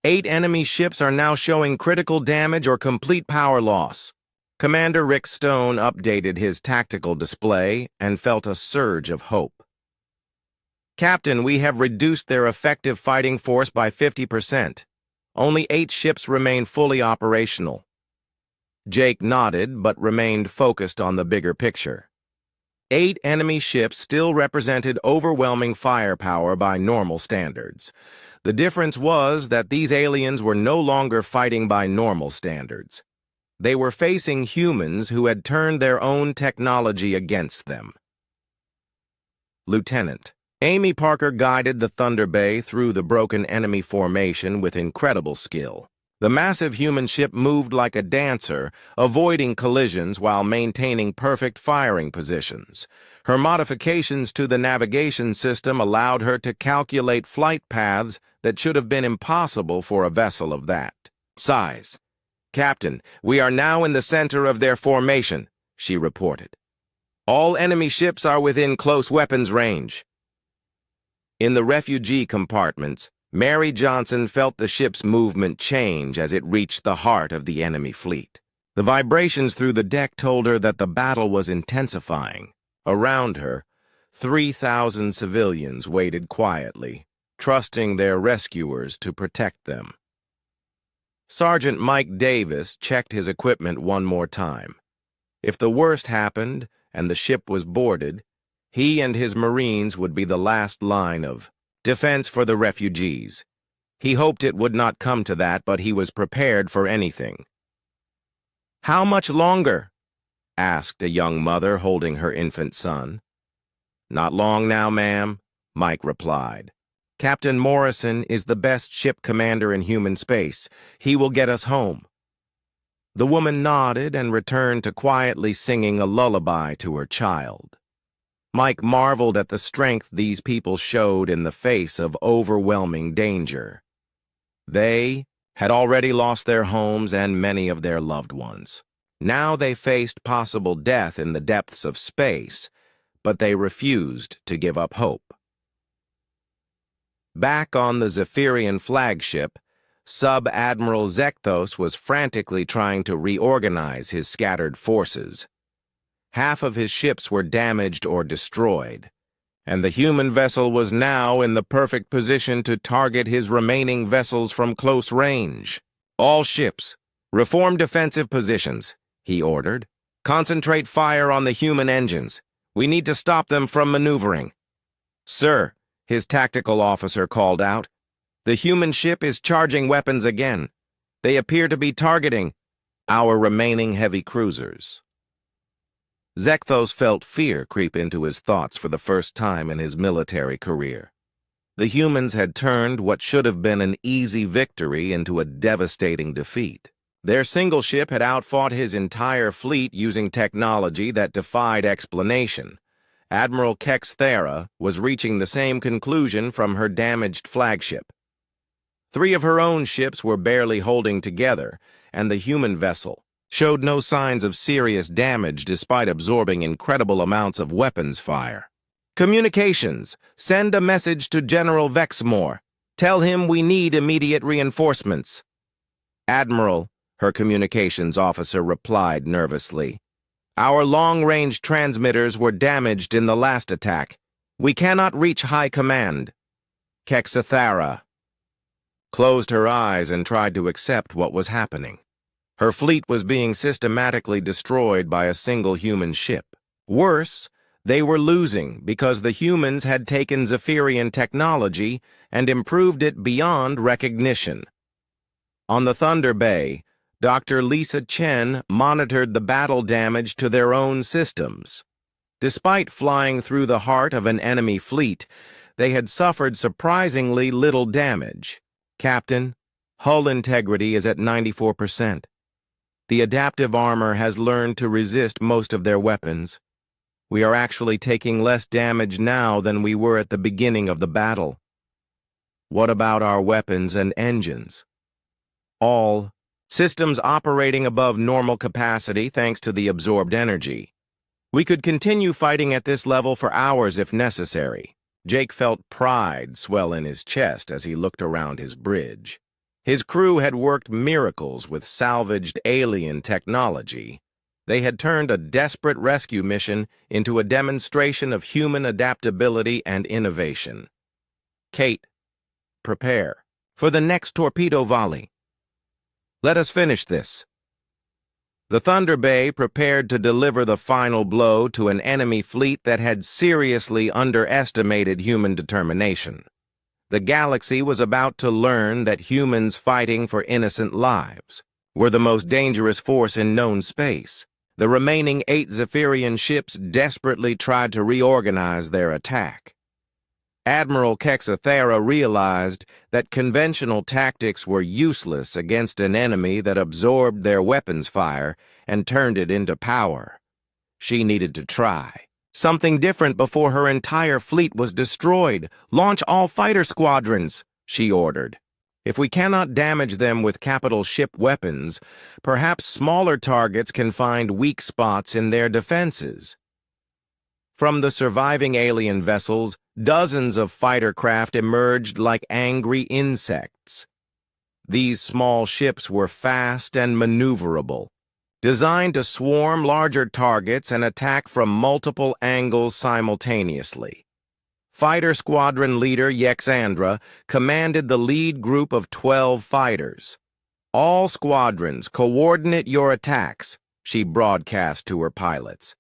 8 enemy ships are now showing critical damage or complete power loss. Commander Rick Stone updated his tactical display and felt a surge of hope. "Captain, we have reduced their effective fighting force by 50%. Only 8 ships remain fully operational." Jake nodded but remained focused on the bigger picture. 8 enemy ships still represented overwhelming firepower by normal standards. The difference was that these aliens were no longer fighting by normal standards. They were facing humans who had turned their own technology against them. Lieutenant Amy Parker guided the Thunder Bay through the broken enemy formation with incredible skill. The massive human ship moved like a dancer, avoiding collisions while maintaining perfect firing positions. Her modifications to the navigation system allowed her to calculate flight paths that should have been impossible for a vessel of that size. "Captain, we are now in the center of their formation," she reported. "All enemy ships are within close weapons range." In the refugee compartments, Mary Johnson felt the ship's movement change as it reached the heart of the enemy fleet. The vibrations through the deck told her that the battle was intensifying. Around her, 3,000 civilians waited quietly, trusting their rescuers to protect them. Sergeant Mike Davis checked his equipment one more time. If the worst happened and the ship was boarded, he and his Marines would be the last line of defense for the refugees. He hoped it would not come to that, but he was prepared for anything. "How much longer?" asked a young mother holding her infant son. "Not long now, ma'am," Mike replied. "Captain Morrison is the best ship commander in human space. He will get us home." The woman nodded and returned to quietly singing a lullaby to her child. Mike marveled at the strength these people showed in the face of overwhelming danger. They had already lost their homes and many of their loved ones. Now they faced possible death in the depths of space, but they refused to give up hope. Back on the Zephyrian flagship, Sub-Admiral Zekthos was frantically trying to reorganize his scattered forces. Half of his ships were damaged or destroyed, and the human vessel was now in the perfect position to target his remaining vessels from close range. "All ships, reform defensive positions," he ordered. "Concentrate fire on the human engines. We need to stop them from maneuvering." "Sir," his tactical officer called out, "the human ship is charging weapons again. They appear to be targeting our remaining heavy cruisers." Zekthos felt fear creep into his thoughts for the first time in his military career. The humans had turned what should have been an easy victory into a devastating defeat. Their single ship had outfought his entire fleet using technology that defied explanation. Admiral Kex Thera was reaching the same conclusion from her damaged flagship. 3 of her own ships were barely holding together, and the human vessel showed no signs of serious damage despite absorbing incredible amounts of weapons fire. "Communications, send a message to General Vexmore. Tell him we need immediate reinforcements." "Admiral," her communications officer replied nervously, "our long-range transmitters were damaged in the last attack. We cannot reach high command." Kexathara closed her eyes and tried to accept what was happening. Her fleet was being systematically destroyed by a single human ship. Worse, they were losing because the humans had taken Zephyrian technology and improved it beyond recognition. On the Thunder Bay, Dr. Lisa Chen monitored the battle damage to their own systems. Despite flying through the heart of an enemy fleet, they had suffered surprisingly little damage. Captain, hull integrity is at 94%. The adaptive armor has learned to resist most of their weapons. We are actually taking less damage now than we were at the beginning of the battle. What about our weapons and engines? All systems operating above normal capacity thanks to the absorbed energy. We could continue fighting at this level for hours if necessary. Jake felt pride swell in his chest as he looked around his bridge. His crew had worked miracles with salvaged alien technology. They had turned a desperate rescue mission into a demonstration of human adaptability and innovation. Kate, prepare for the next torpedo volley. Let us finish this. The Thunder Bay prepared to deliver the final blow to an enemy fleet that had seriously underestimated human determination. The galaxy was about to learn that humans fighting for innocent lives were the most dangerous force in known space. The remaining 8 Zephyrian ships desperately tried to reorganize their attack. Admiral Kexathera realized that conventional tactics were useless against an enemy that absorbed their weapons fire and turned it into power. She needed to try something different before her entire fleet was destroyed. Launch all fighter squadrons, she ordered. If we cannot damage them with capital ship weapons, perhaps smaller targets can find weak spots in their defenses. From the surviving alien vessels, dozens of fighter craft emerged like angry insects. These small ships were fast and maneuverable, designed to swarm larger targets and attack from multiple angles simultaneously. Fighter Squadron leader Yexandra commanded the lead group of 12 fighters. All squadrons, coordinate your attacks, she broadcast to her pilots.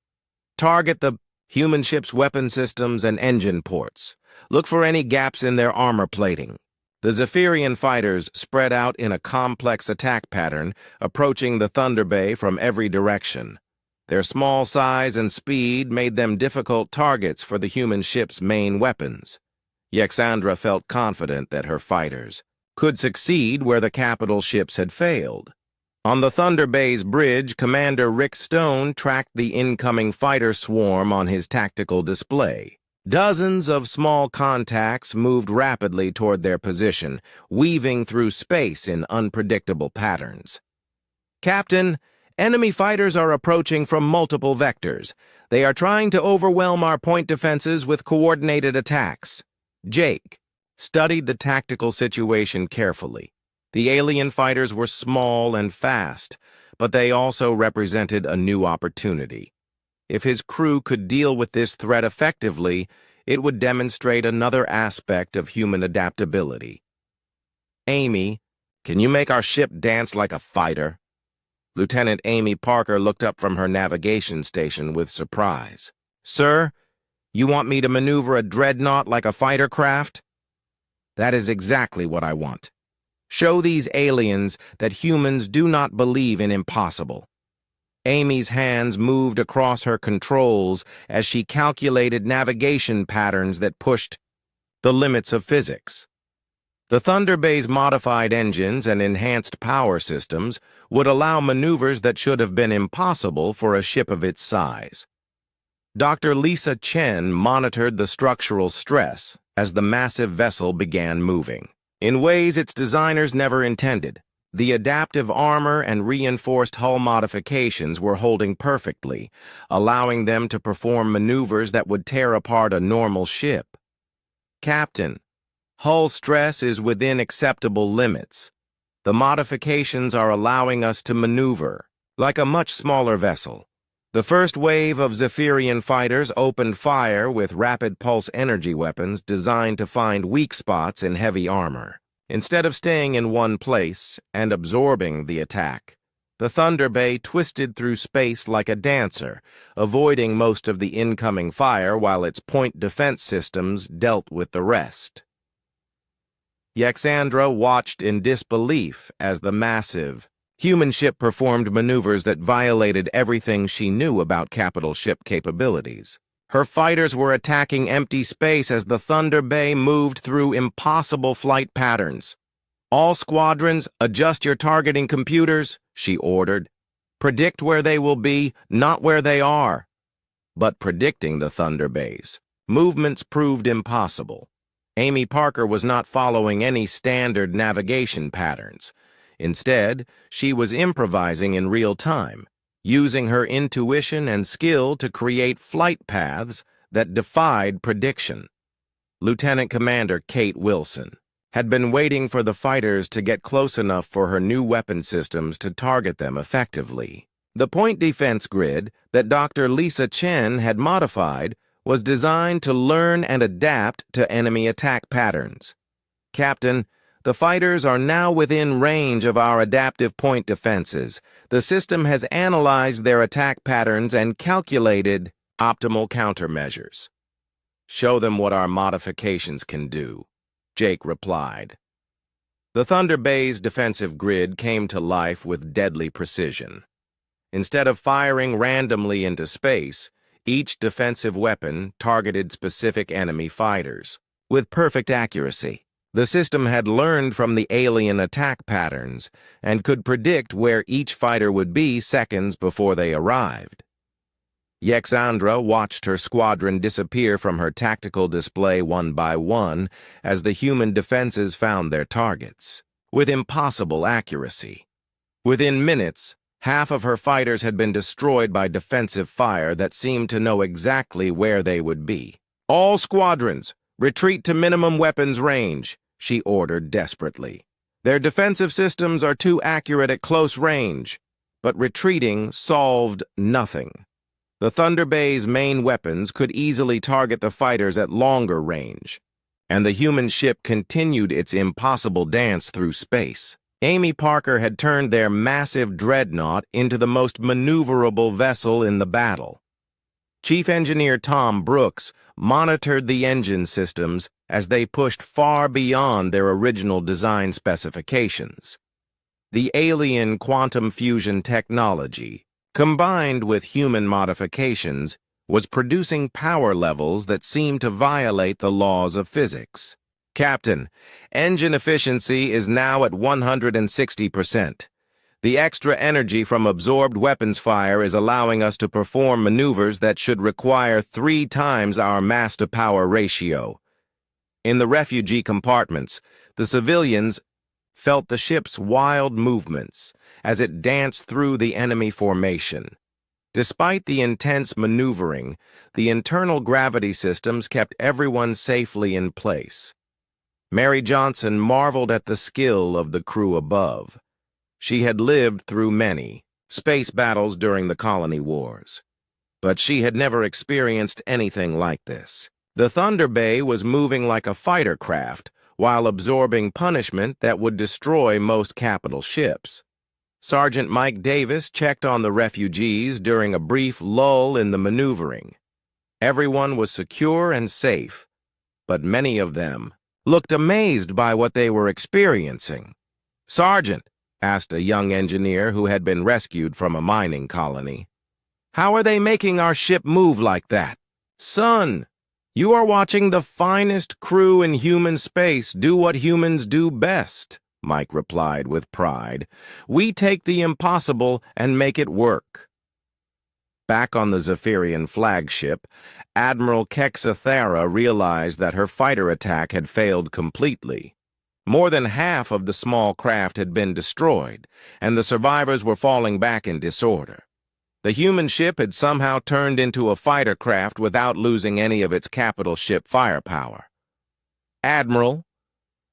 Target the human ship's weapon systems and engine ports. Look for any gaps in their armor plating. The Zephyrian fighters spread out in a complex attack pattern, approaching the Thunder Bay from every direction. Their small size and speed made them difficult targets for the human ship's main weapons. Yexandra felt confident that her fighters could succeed where the capital ships had failed. On the Thunder Bay's bridge, Commander Rick Stone tracked the incoming fighter swarm on his tactical display. Dozens of small contacts moved rapidly toward their position, weaving through space in unpredictable patterns. Captain, enemy fighters are approaching from multiple vectors. They are trying to overwhelm our point defenses with coordinated attacks. Jake studied the tactical situation carefully. The alien fighters were small and fast, but they also represented a new opportunity. If his crew could deal with this threat effectively, it would demonstrate another aspect of human adaptability. Amy, can you make our ship dance like a fighter? Lieutenant Amy Parker looked up from her navigation station with surprise. Sir, you want me to maneuver a dreadnought like a fighter craft? That is exactly what I want. Show these aliens that humans do not believe in impossible. Amy's hands moved across her controls as she calculated navigation patterns that pushed the limits of physics. The Thunder Bay's modified engines and enhanced power systems would allow maneuvers that should have been impossible for a ship of its size. Dr. Lisa Chen monitored the structural stress as the massive vessel began moving. In ways its designers never intended, the adaptive armor and reinforced hull modifications were holding perfectly, allowing them to perform maneuvers that would tear apart a normal ship. Captain, hull stress is within acceptable limits. The modifications are allowing us to maneuver like a much smaller vessel. The first wave of Zephyrian fighters opened fire with rapid pulse energy weapons designed to find weak spots in heavy armor. Instead of staying in one place and absorbing the attack, the Thunder Bay twisted through space like a dancer, avoiding most of the incoming fire while its point defense systems dealt with the rest. Yexandra watched in disbelief as the massive human ship performed maneuvers that violated everything she knew about capital ship capabilities. Her fighters were attacking empty space as the Thunder Bay moved through impossible flight patterns. "All squadrons, adjust your targeting computers," she ordered. "Predict where they will be, not where they are." But predicting the Thunder Bay's movements proved impossible. Amy Parker was not following any standard navigation patterns. Instead, she was improvising in real time, using her intuition and skill to create flight paths that defied prediction. Lieutenant Commander Kate Wilson had been waiting for the fighters to get close enough for her new weapon systems to target them effectively. The point defense grid that Dr. Lisa Chen had modified was designed to learn and adapt to enemy attack patterns. "Captain, the fighters are now within range of our adaptive point defenses. The system has analyzed their attack patterns and calculated optimal countermeasures." "Show them what our modifications can do," Jake replied. The Thunder Bay's defensive grid came to life with deadly precision. Instead of firing randomly into space, each defensive weapon targeted specific enemy fighters. With perfect accuracy, the system had learned from the alien attack patterns and could predict where each fighter would be seconds before they arrived. Yexandra watched her squadron disappear from her tactical display one by one as the human defenses found their targets, with impossible accuracy. Within minutes, half of her fighters had been destroyed by defensive fire that seemed to know exactly where they would be. "All squadrons, retreat to minimum weapons range," she ordered desperately. "Their defensive systems are too accurate at close range." But retreating solved nothing. The Thunder Bay's main weapons could easily target the fighters at longer range, and the human ship continued its impossible dance through space. Amy Parker had turned their massive dreadnought into the most maneuverable vessel in the battle. Chief Engineer Tom Brooks monitored the engine systems as they pushed far beyond their original design specifications. The alien quantum fusion technology, combined with human modifications, was producing power levels that seemed to violate the laws of physics. "Captain, engine efficiency is now at 160%. The extra energy from absorbed weapons fire is allowing us to perform maneuvers that should require 3 times our mass-to-power ratio." In the refugee compartments, the civilians felt the ship's wild movements as it danced through the enemy formation. Despite the intense maneuvering, the internal gravity systems kept everyone safely in place. Mary Johnson marveled at the skill of the crew above. She had lived through many space battles during the colony wars, but she had never experienced anything like this. The Thunder Bay was moving like a fighter craft while absorbing punishment that would destroy most capital ships. Sergeant Mike Davis checked on the refugees during a brief lull in the maneuvering. Everyone was secure and safe, but many of them looked amazed by what they were experiencing. "Sergeant," asked a young engineer who had been rescued from a mining colony, "how are they making our ship move like that?" "Son, you are watching the finest crew in human space do what humans do best," Mike replied with pride. "We take the impossible and make it work." Back on the Zephyrian flagship, Admiral Kexathera realized that her fighter attack had failed completely. More than half of the small craft had been destroyed, and the survivors were falling back in disorder. The human ship had somehow turned into a fighter craft without losing any of its capital ship firepower. "Admiral,"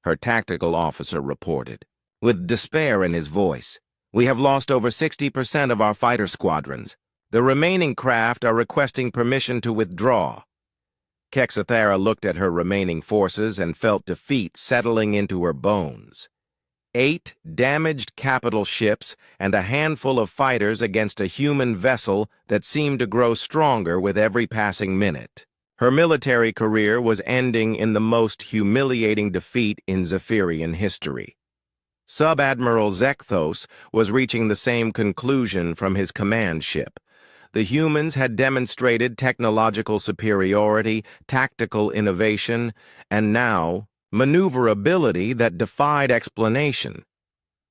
her tactical officer reported, with despair in his voice, "we have lost over 60% of our fighter squadrons. The remaining craft are requesting permission to withdraw." Kexathera looked at her remaining forces and felt defeat settling into her bones. 8 damaged capital ships and a handful of fighters against a human vessel that seemed to grow stronger with every passing minute. Her military career was ending in the most humiliating defeat in Zephyrian history. Sub-Admiral Zekthos was reaching the same conclusion from his command ship. The humans had demonstrated technological superiority, tactical innovation, and now maneuverability that defied explanation.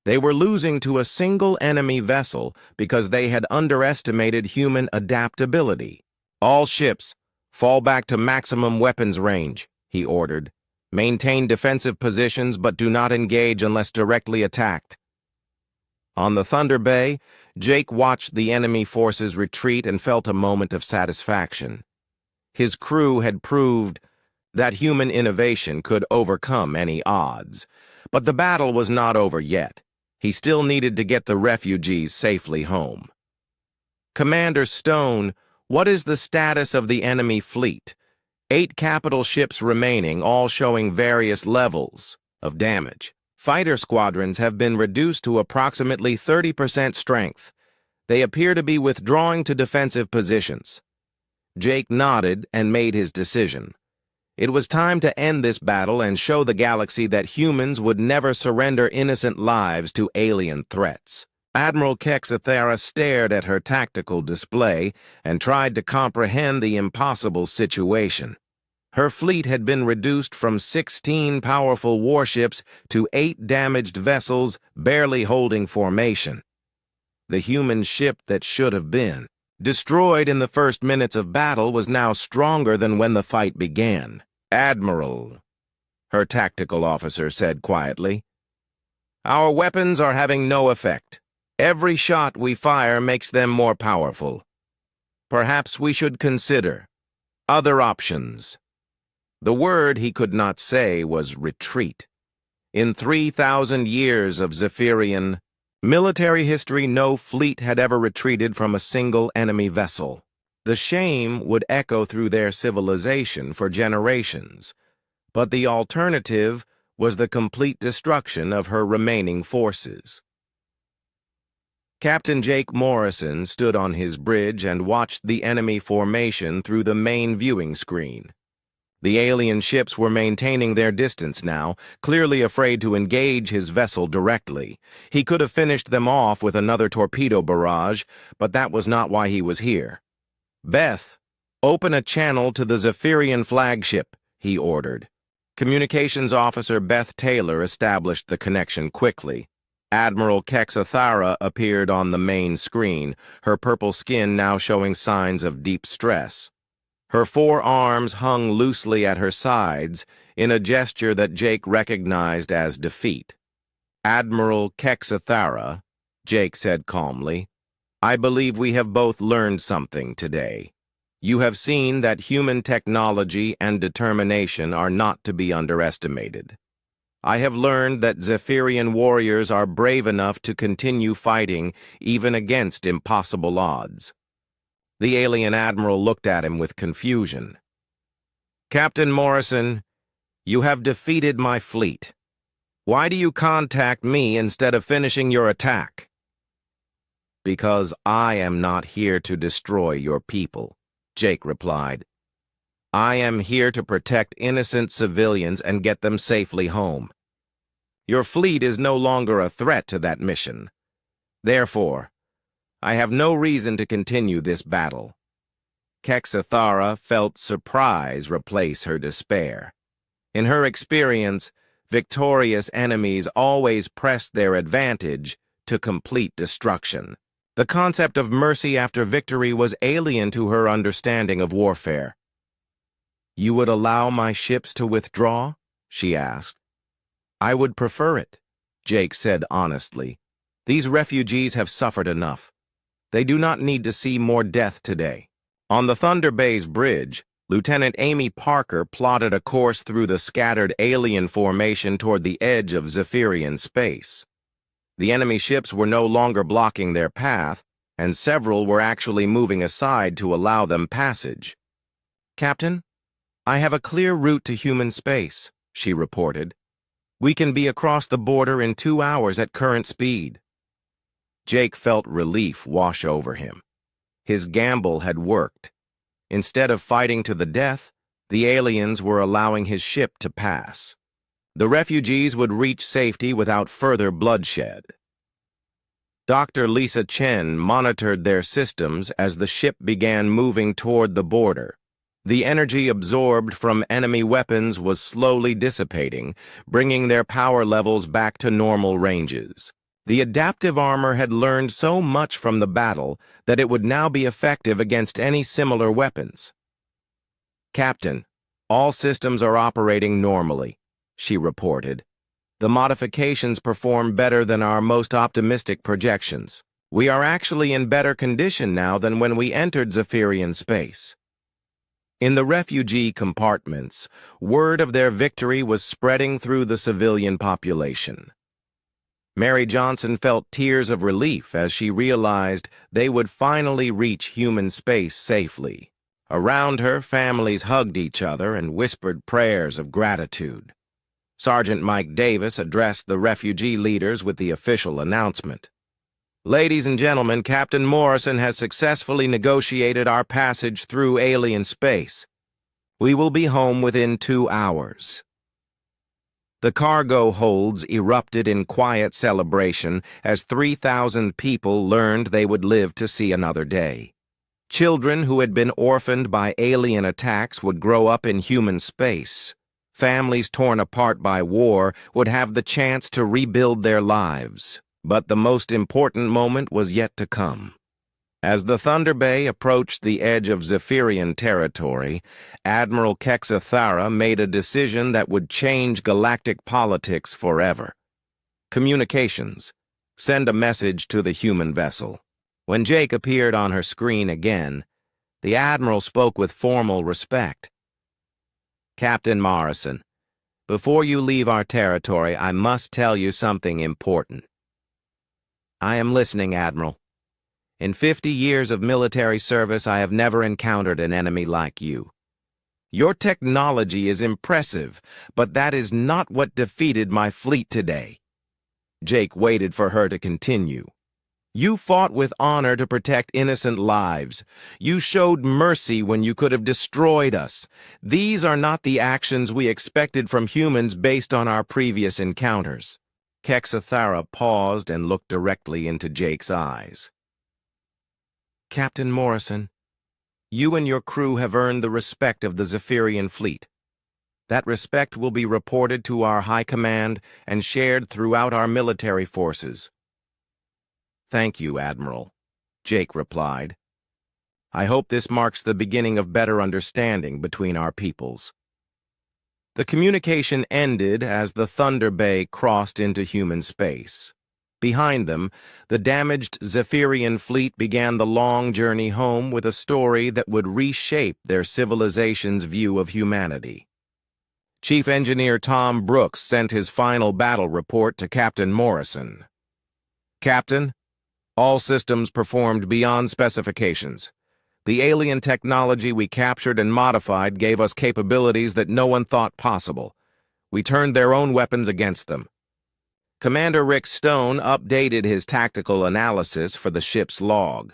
They were losing to a single enemy vessel because they had underestimated human adaptability. "All ships, fall back to maximum weapons range," he ordered. "Maintain defensive positions but do not engage unless directly attacked." On the Thunder Bay, Jake watched the enemy forces retreat and felt a moment of satisfaction. His crew had proved that human innovation could overcome any odds. But the battle was not over yet. He still needed to get the refugees safely home. "Commander Stone, what is the status of the enemy fleet?" 8 capital ships remaining, all showing various levels of damage. Fighter squadrons have been reduced to approximately 30% strength. They appear to be withdrawing to defensive positions. Jake nodded and made his decision. It was time to end this battle and show the galaxy that humans would never surrender innocent lives to alien threats. Admiral Kexathera stared at her tactical display and tried to comprehend the impossible situation. Her fleet had been reduced from 16 powerful warships to 8 damaged vessels barely holding formation. The human ship that should have been destroyed in the first minutes of battle was now stronger than when the fight began. "Admiral," her tactical officer said quietly, "our weapons are having no effect. Every shot we fire makes them more powerful. Perhaps we should consider other options." The word he could not say was retreat. In 3,000 years of Zephyrian military history, no fleet had ever retreated from a single enemy vessel. The shame would echo through their civilization for generations, but the alternative was the complete destruction of her remaining forces. Captain Jake Morrison stood on his bridge and watched the enemy formation through the main viewing screen. The alien ships were maintaining their distance now, clearly afraid to engage his vessel directly. He could have finished them off with another torpedo barrage, but that was not why he was here. "Beth, open a channel to the Zephyrian flagship," he ordered. Communications Officer Beth Taylor established the connection quickly. Admiral Kexathara appeared on the main screen, her purple skin now showing signs of deep stress. Her 4 arms hung loosely at her sides in a gesture that Jake recognized as defeat. "Admiral Kexathara," Jake said calmly, "I believe we have both learned something today. You have seen that human technology and determination are not to be underestimated. I have learned that Zephyrian warriors are brave enough to continue fighting even against impossible odds." The alien admiral looked at him with confusion. "Captain Morrison, you have defeated my fleet. Why do you contact me instead of finishing your attack?" "Because I am not here to destroy your people," Jake replied. "I am here to protect innocent civilians and get them safely home. Your fleet is no longer a threat to that mission. Therefore, I have no reason to continue this battle." Kexathara felt surprise replace her despair. In her experience, victorious enemies always pressed their advantage to complete destruction. The concept of mercy after victory was alien to her understanding of warfare. "You would allow my ships to withdraw?" she asked. "I would prefer it," Jake said honestly. "These refugees have suffered enough. They do not need to see more death today." On the Thunder Bay's bridge, Lieutenant Amy Parker plotted a course through the scattered alien formation toward the edge of Zephyrian space. The enemy ships were no longer blocking their path, and several were actually moving aside to allow them passage. "Captain, I have a clear route to human space," she reported. "We can be across the border in 2 hours at current speed." Jake felt relief wash over him. His gamble had worked. Instead of fighting to the death, the aliens were allowing his ship to pass. The refugees would reach safety without further bloodshed. Dr. Lisa Chen monitored their systems as the ship began moving toward the border. The energy absorbed from enemy weapons was slowly dissipating, bringing their power levels back to normal ranges. The adaptive armor had learned so much from the battle that it would now be effective against any similar weapons. "Captain, all systems are operating normally," she reported. "The modifications perform better than our most optimistic projections. We are actually in better condition now than when we entered Zephyrian space." In the refugee compartments, word of their victory was spreading through the civilian population. Mary Johnson felt tears of relief as she realized they would finally reach human space safely. Around her, families hugged each other and whispered prayers of gratitude. Sergeant Mike Davis addressed the refugee leaders with the official announcement. "Ladies and gentlemen, Captain Morrison has successfully negotiated our passage through alien space. We will be home within 2 hours." The cargo holds erupted in quiet celebration as 3,000 people learned they would live to see another day. Children who had been orphaned by alien attacks would grow up in human space. Families torn apart by war would have the chance to rebuild their lives. But the most important moment was yet to come. As the Thunder Bay approached the edge of Zephyrian territory, Admiral Kexathara made a decision that would change galactic politics forever. Communications. Send a message to the human vessel. When Jake appeared on her screen again, the Admiral spoke with formal respect. "Captain Morrison, before you leave our territory, I must tell you something important." "I am listening, Admiral. In 50 years of military service, I have never encountered an enemy like you. Your technology is impressive, but that is not what defeated my fleet today." Jake waited for her to continue. "You fought with honor to protect innocent lives. You showed mercy when you could have destroyed us. These are not the actions we expected from humans based on our previous encounters." Kexathara paused and looked directly into Jake's eyes. "Captain Morrison, you and your crew have earned the respect of the Zephyrian fleet. That respect will be reported to our High Command and shared throughout our military forces." "Thank you, Admiral," Jake replied. "I hope this marks the beginning of better understanding between our peoples." The communication ended as the Thunder Bay crossed into human space. Behind them, the damaged Zephyrian fleet began the long journey home with a story that would reshape their civilization's view of humanity. Chief Engineer Tom Brooks sent his final battle report to Captain Morrison. "Captain, all systems performed beyond specifications. The alien technology we captured and modified gave us capabilities that no one thought possible. We turned their own weapons against them." Commander Rick Stone updated his tactical analysis for the ship's log.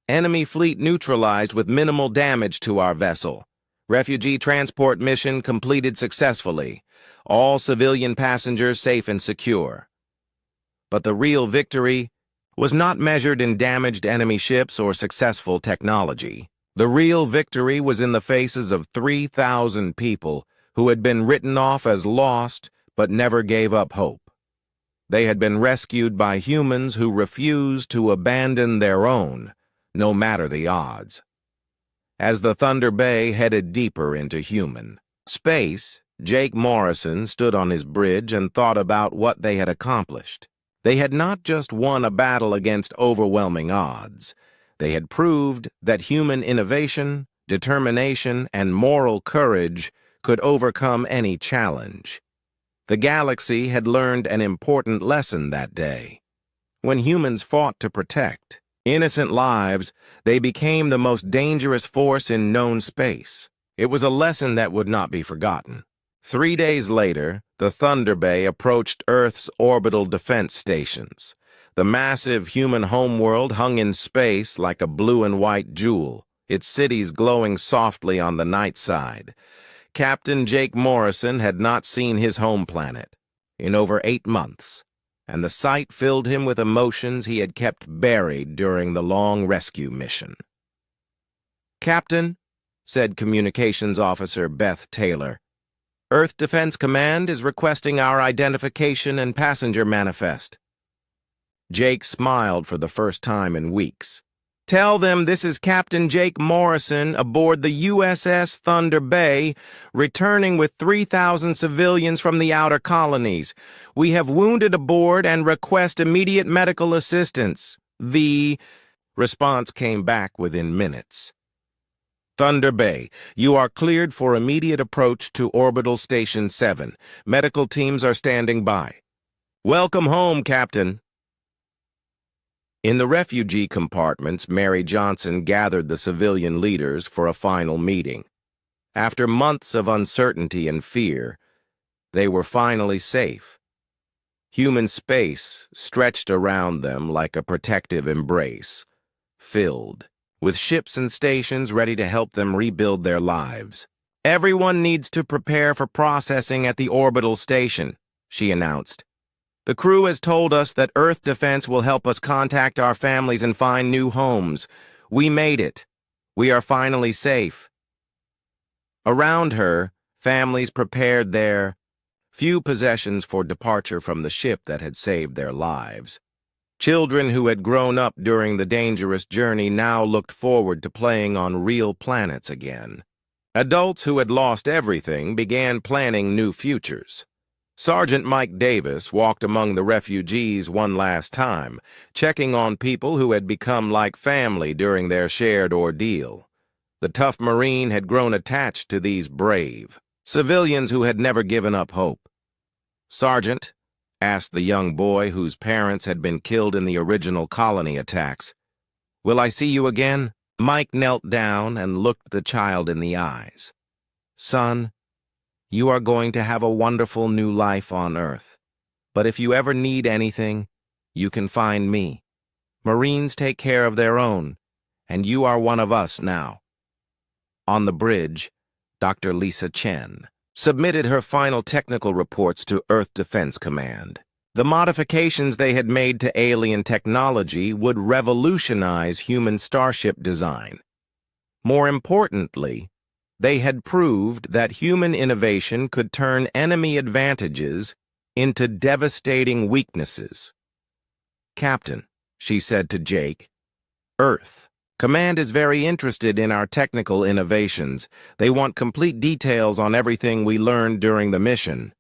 "Enemy fleet neutralized with minimal damage to our vessel. Refugee transport mission completed successfully. All civilian passengers safe and secure." But the real victory was not measured in damaged enemy ships or successful technology. The real victory was in the faces of 3,000 people who had been written off as lost but never gave up hope. They had been rescued by humans who refused to abandon their own, no matter the odds. As the Thunder Bay headed deeper into human space, Jake Morrison stood on his bridge and thought about what they had accomplished. They had not just won a battle against overwhelming odds. They had proved that human innovation, determination, and moral courage could overcome any challenge. The galaxy had learned an important lesson that day. When humans fought to protect innocent lives, they became the most dangerous force in known space. It was a lesson that would not be forgotten. 3 days later, the Thunder Bay approached Earth's orbital defense stations. The massive human homeworld hung in space like a blue and white jewel, its cities glowing softly on the night side. Captain Jake Morrison had not seen his home planet in over 8 months. and the sight filled him with emotions he had kept buried during the long rescue mission. "Captain," said Communications Officer Beth Taylor, "Earth Defense Command is requesting our identification and passenger manifest." Jake smiled for the first time in weeks. "Tell them this is Captain Jake Morrison aboard the USS Thunder Bay, returning with 3,000 civilians from the outer colonies. We have wounded aboard and request immediate medical assistance." The response came back within minutes. "Thunder Bay, you are cleared for immediate approach to Orbital Station 7. Medical teams are standing by." "Welcome home, Captain." In the refugee compartments, Mary Johnson gathered the civilian leaders for a final meeting. After months of uncertainty and fear, they were finally safe. Human space stretched around them like a protective embrace, filled with ships and stations ready to help them rebuild their lives. "Everyone needs to prepare for processing at the orbital station," she announced. "The crew has told us that Earth Defense will help us contact our families and find new homes. We made it. We are finally safe." Around her, families prepared their few possessions for departure from the ship that had saved their lives. Children who had grown up during the dangerous journey now looked forward to playing on real planets again. Adults who had lost everything began planning new futures. Sergeant Mike Davis walked among the refugees one last time, checking on people who had become like family during their shared ordeal. The tough Marine had grown attached to these brave civilians who had never given up hope. "Sergeant," asked the young boy whose parents had been killed in the original colony attacks, "will I see you again?" Mike knelt down and looked the child in the eyes. "Son, you are going to have a wonderful new life on Earth. But if you ever need anything, you can find me. Marines take care of their own, and you are one of us now." On the bridge, Dr. Lisa Chen submitted her final technical reports to Earth Defense Command. The modifications they had made to alien technology would revolutionize human starship design. More importantly, they had proved that human innovation could turn enemy advantages into devastating weaknesses. "Captain," she said to Jake, "Earth Command is very interested in our technical innovations. They want complete details on everything we learned during the mission.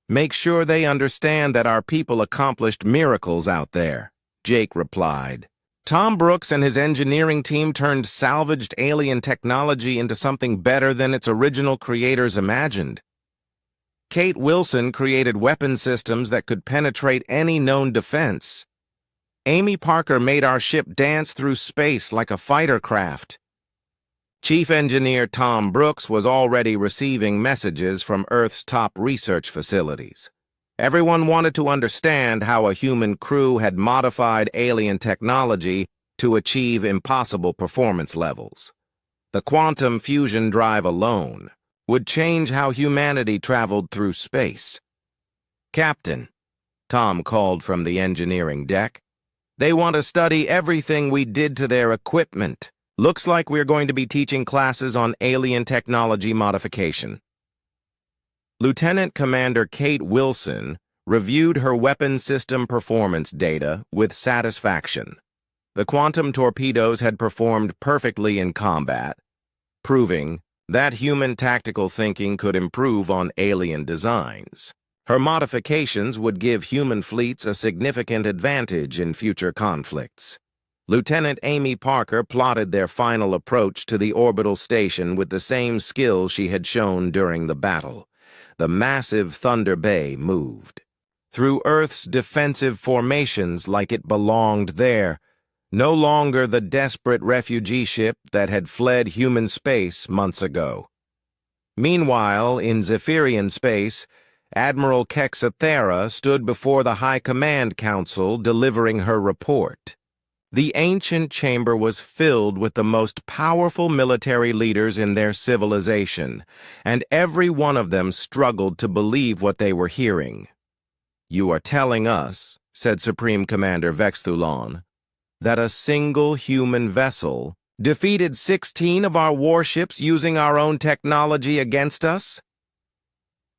Make sure they understand that our people accomplished miracles out there," Jake replied. "Tom Brooks and his engineering team turned salvaged alien technology into something better than its original creators imagined. Kate Wilson created weapon systems that could penetrate any known defense. Amy Parker made our ship dance through space like a fighter craft. Chief Engineer Tom Brooks was already receiving messages from Earth's top research facilities. Everyone wanted to understand how a human crew had modified alien technology to achieve impossible performance levels. The quantum fusion drive alone would change how humanity traveled through space. "Captain," Tom called from the engineering deck, "they want to study everything we did to their equipment. Looks like we're going to be teaching classes on alien technology modification." Lieutenant Commander Kate Wilson reviewed her weapon system performance data with satisfaction. The quantum torpedoes had performed perfectly in combat, proving that human tactical thinking could improve on alien designs. Her modifications would give human fleets a significant advantage in future conflicts. Lieutenant Amy Parker plotted their final approach to the orbital station with the same skill she had shown during the battle. The massive Thunder Bay moved through Earth's defensive formations like it belonged there, no longer the desperate refugee ship that had fled human space months ago. Meanwhile, in Zephyrian space, Admiral Kexathera stood before the High Command Council delivering her report. The ancient chamber was filled with the most powerful military leaders in their civilization, and every one of them struggled to believe what they were hearing. "You are telling us," said Supreme Commander Vexthulon, "that a single human vessel defeated 16 of our warships using our own technology against us?"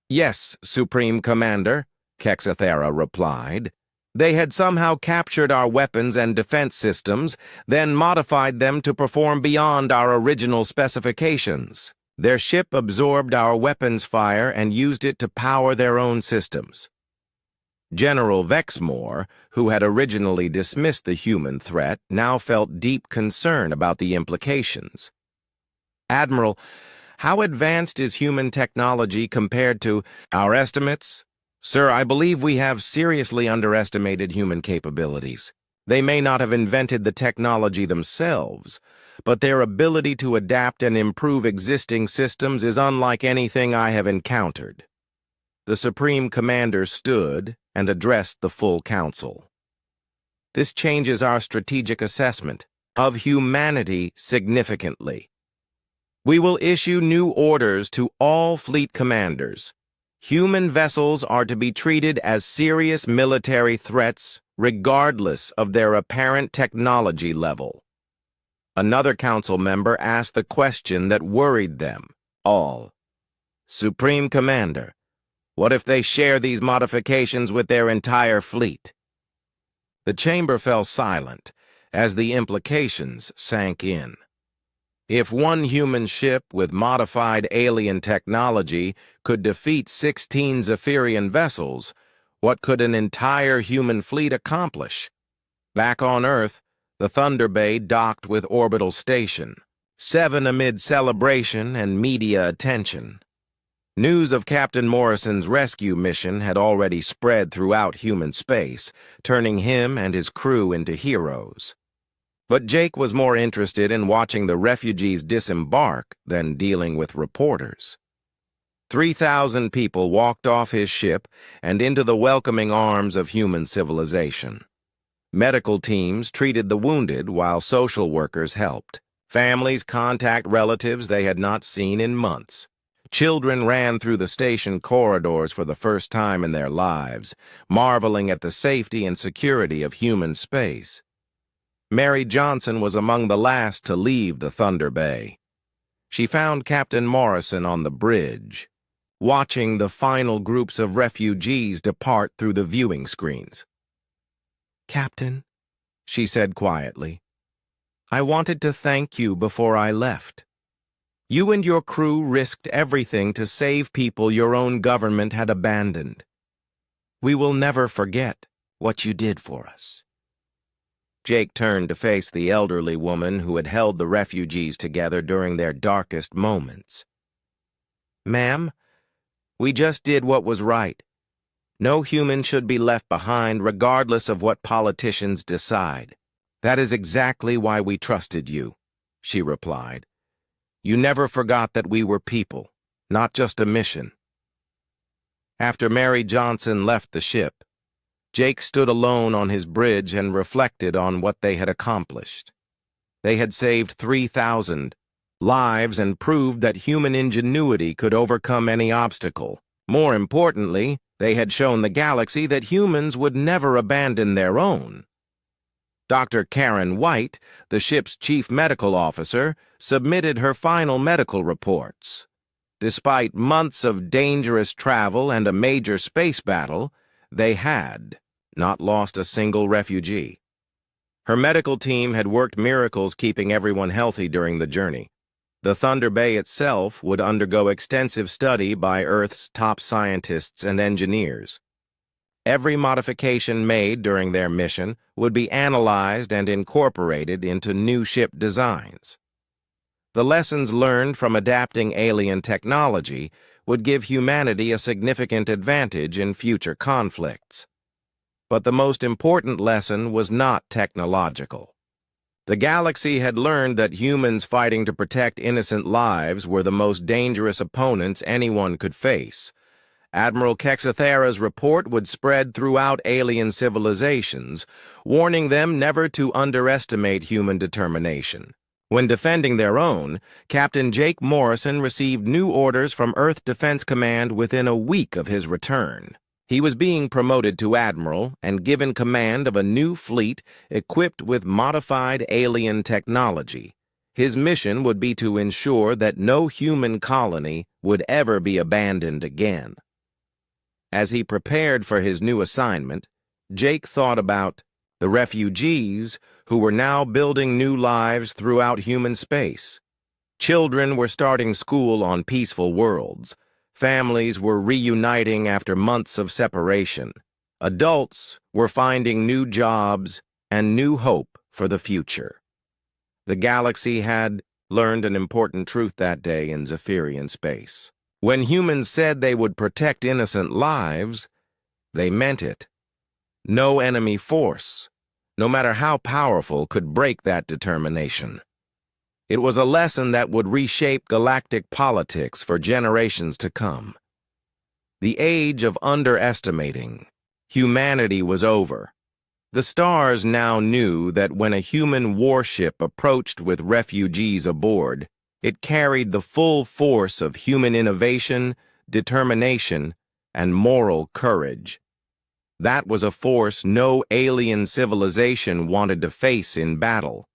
"Yes, Supreme Commander," Kexathera replied. "They had somehow captured our weapons and defense systems, then modified them to perform beyond our original specifications. Their ship absorbed our weapons fire and used it to power their own systems." General Vexmore, who had originally dismissed the human threat, now felt deep concern about the implications. "Admiral, how advanced is human technology compared to our estimates? Sir, I believe we have seriously underestimated human capabilities. They may not have invented the technology themselves, but their ability to adapt and improve existing systems is unlike anything I have encountered." The Supreme Commander stood and addressed the full council. "This changes our strategic assessment of humanity significantly. We will issue new orders to all fleet commanders. Human vessels are to be treated as serious military threats regardless of their apparent technology level." Another council member asked the question that worried them all. "Supreme Commander, what if they share these modifications with their entire fleet?" The chamber fell silent as the implications sank in. If one human ship with modified alien technology could defeat 16 Zephyrian vessels, what could an entire human fleet accomplish? Back on Earth, the Thunder Bay docked with Orbital Station, 7 amid celebration and media attention. News of Captain Morrison's rescue mission had already spread throughout human space, turning him and his crew into heroes. But Jake was more interested in watching the refugees disembark than dealing with reporters. 3,000 people walked off his ship and into the welcoming arms of human civilization. Medical teams treated the wounded while social workers helped. Families contact relatives they had not seen in months. Children ran through the station corridors for the first time in their lives, marveling at the safety and security of human space. Mary Johnson was among the last to leave the Thunder Bay. She found Captain Morrison on the bridge, watching the final groups of refugees depart through the viewing screens. "Captain," she said quietly, "I wanted to thank you before I left. You and your crew risked everything to save people your own government had abandoned. We will never forget what you did for us." Jake turned to face the elderly woman who had held the refugees together during their darkest moments. "Ma'am, we just did what was right. No human should be left behind regardless of what politicians decide. That is exactly why we trusted you," she replied. "You never forgot that we were people, not just a mission." After Mary Johnson left the ship, Jake stood alone on his bridge and reflected on what they had accomplished. They had saved 3,000 lives and proved that human ingenuity could overcome any obstacle. More importantly, they had shown the galaxy that humans would never abandon their own. Dr. Karen White, the ship's chief medical officer, submitted her final medical reports. Despite months of dangerous travel and a major space battle, they had not lost a single refugee. Her medical team had worked miracles keeping everyone healthy during the journey. The Thunder Bay itself would undergo extensive study by Earth's top scientists and engineers. Every modification made during their mission would be analyzed and incorporated into new ship designs. The lessons learned from adapting alien technology would give humanity a significant advantage in future conflicts. But the most important lesson was not technological. The galaxy had learned that humans fighting to protect innocent lives were the most dangerous opponents anyone could face. Admiral Kexathera's report would spread throughout alien civilizations, warning them never to underestimate human determination. When defending their own, Captain Jake Morrison received new orders from Earth Defense Command within a week of his return. He was being promoted to admiral and given command of a new fleet equipped with modified alien technology. His mission would be to ensure that no human colony would ever be abandoned again. As he prepared for his new assignment, Jake thought about the refugees who were now building new lives throughout human space. Children were starting school on peaceful worlds. Families were reuniting after months of separation. Adults were finding new jobs and new hope for the future. The galaxy had learned an important truth that day in Zephyrian space. When humans said they would protect innocent lives, they meant it. No enemy force, no matter how powerful, could break that determination. It was a lesson that would reshape galactic politics for generations to come. The age of underestimating humanity was over. The stars now knew that when a human warship approached with refugees aboard, it carried the full force of human innovation, determination, and moral courage. That was a force no alien civilization wanted to face in battle.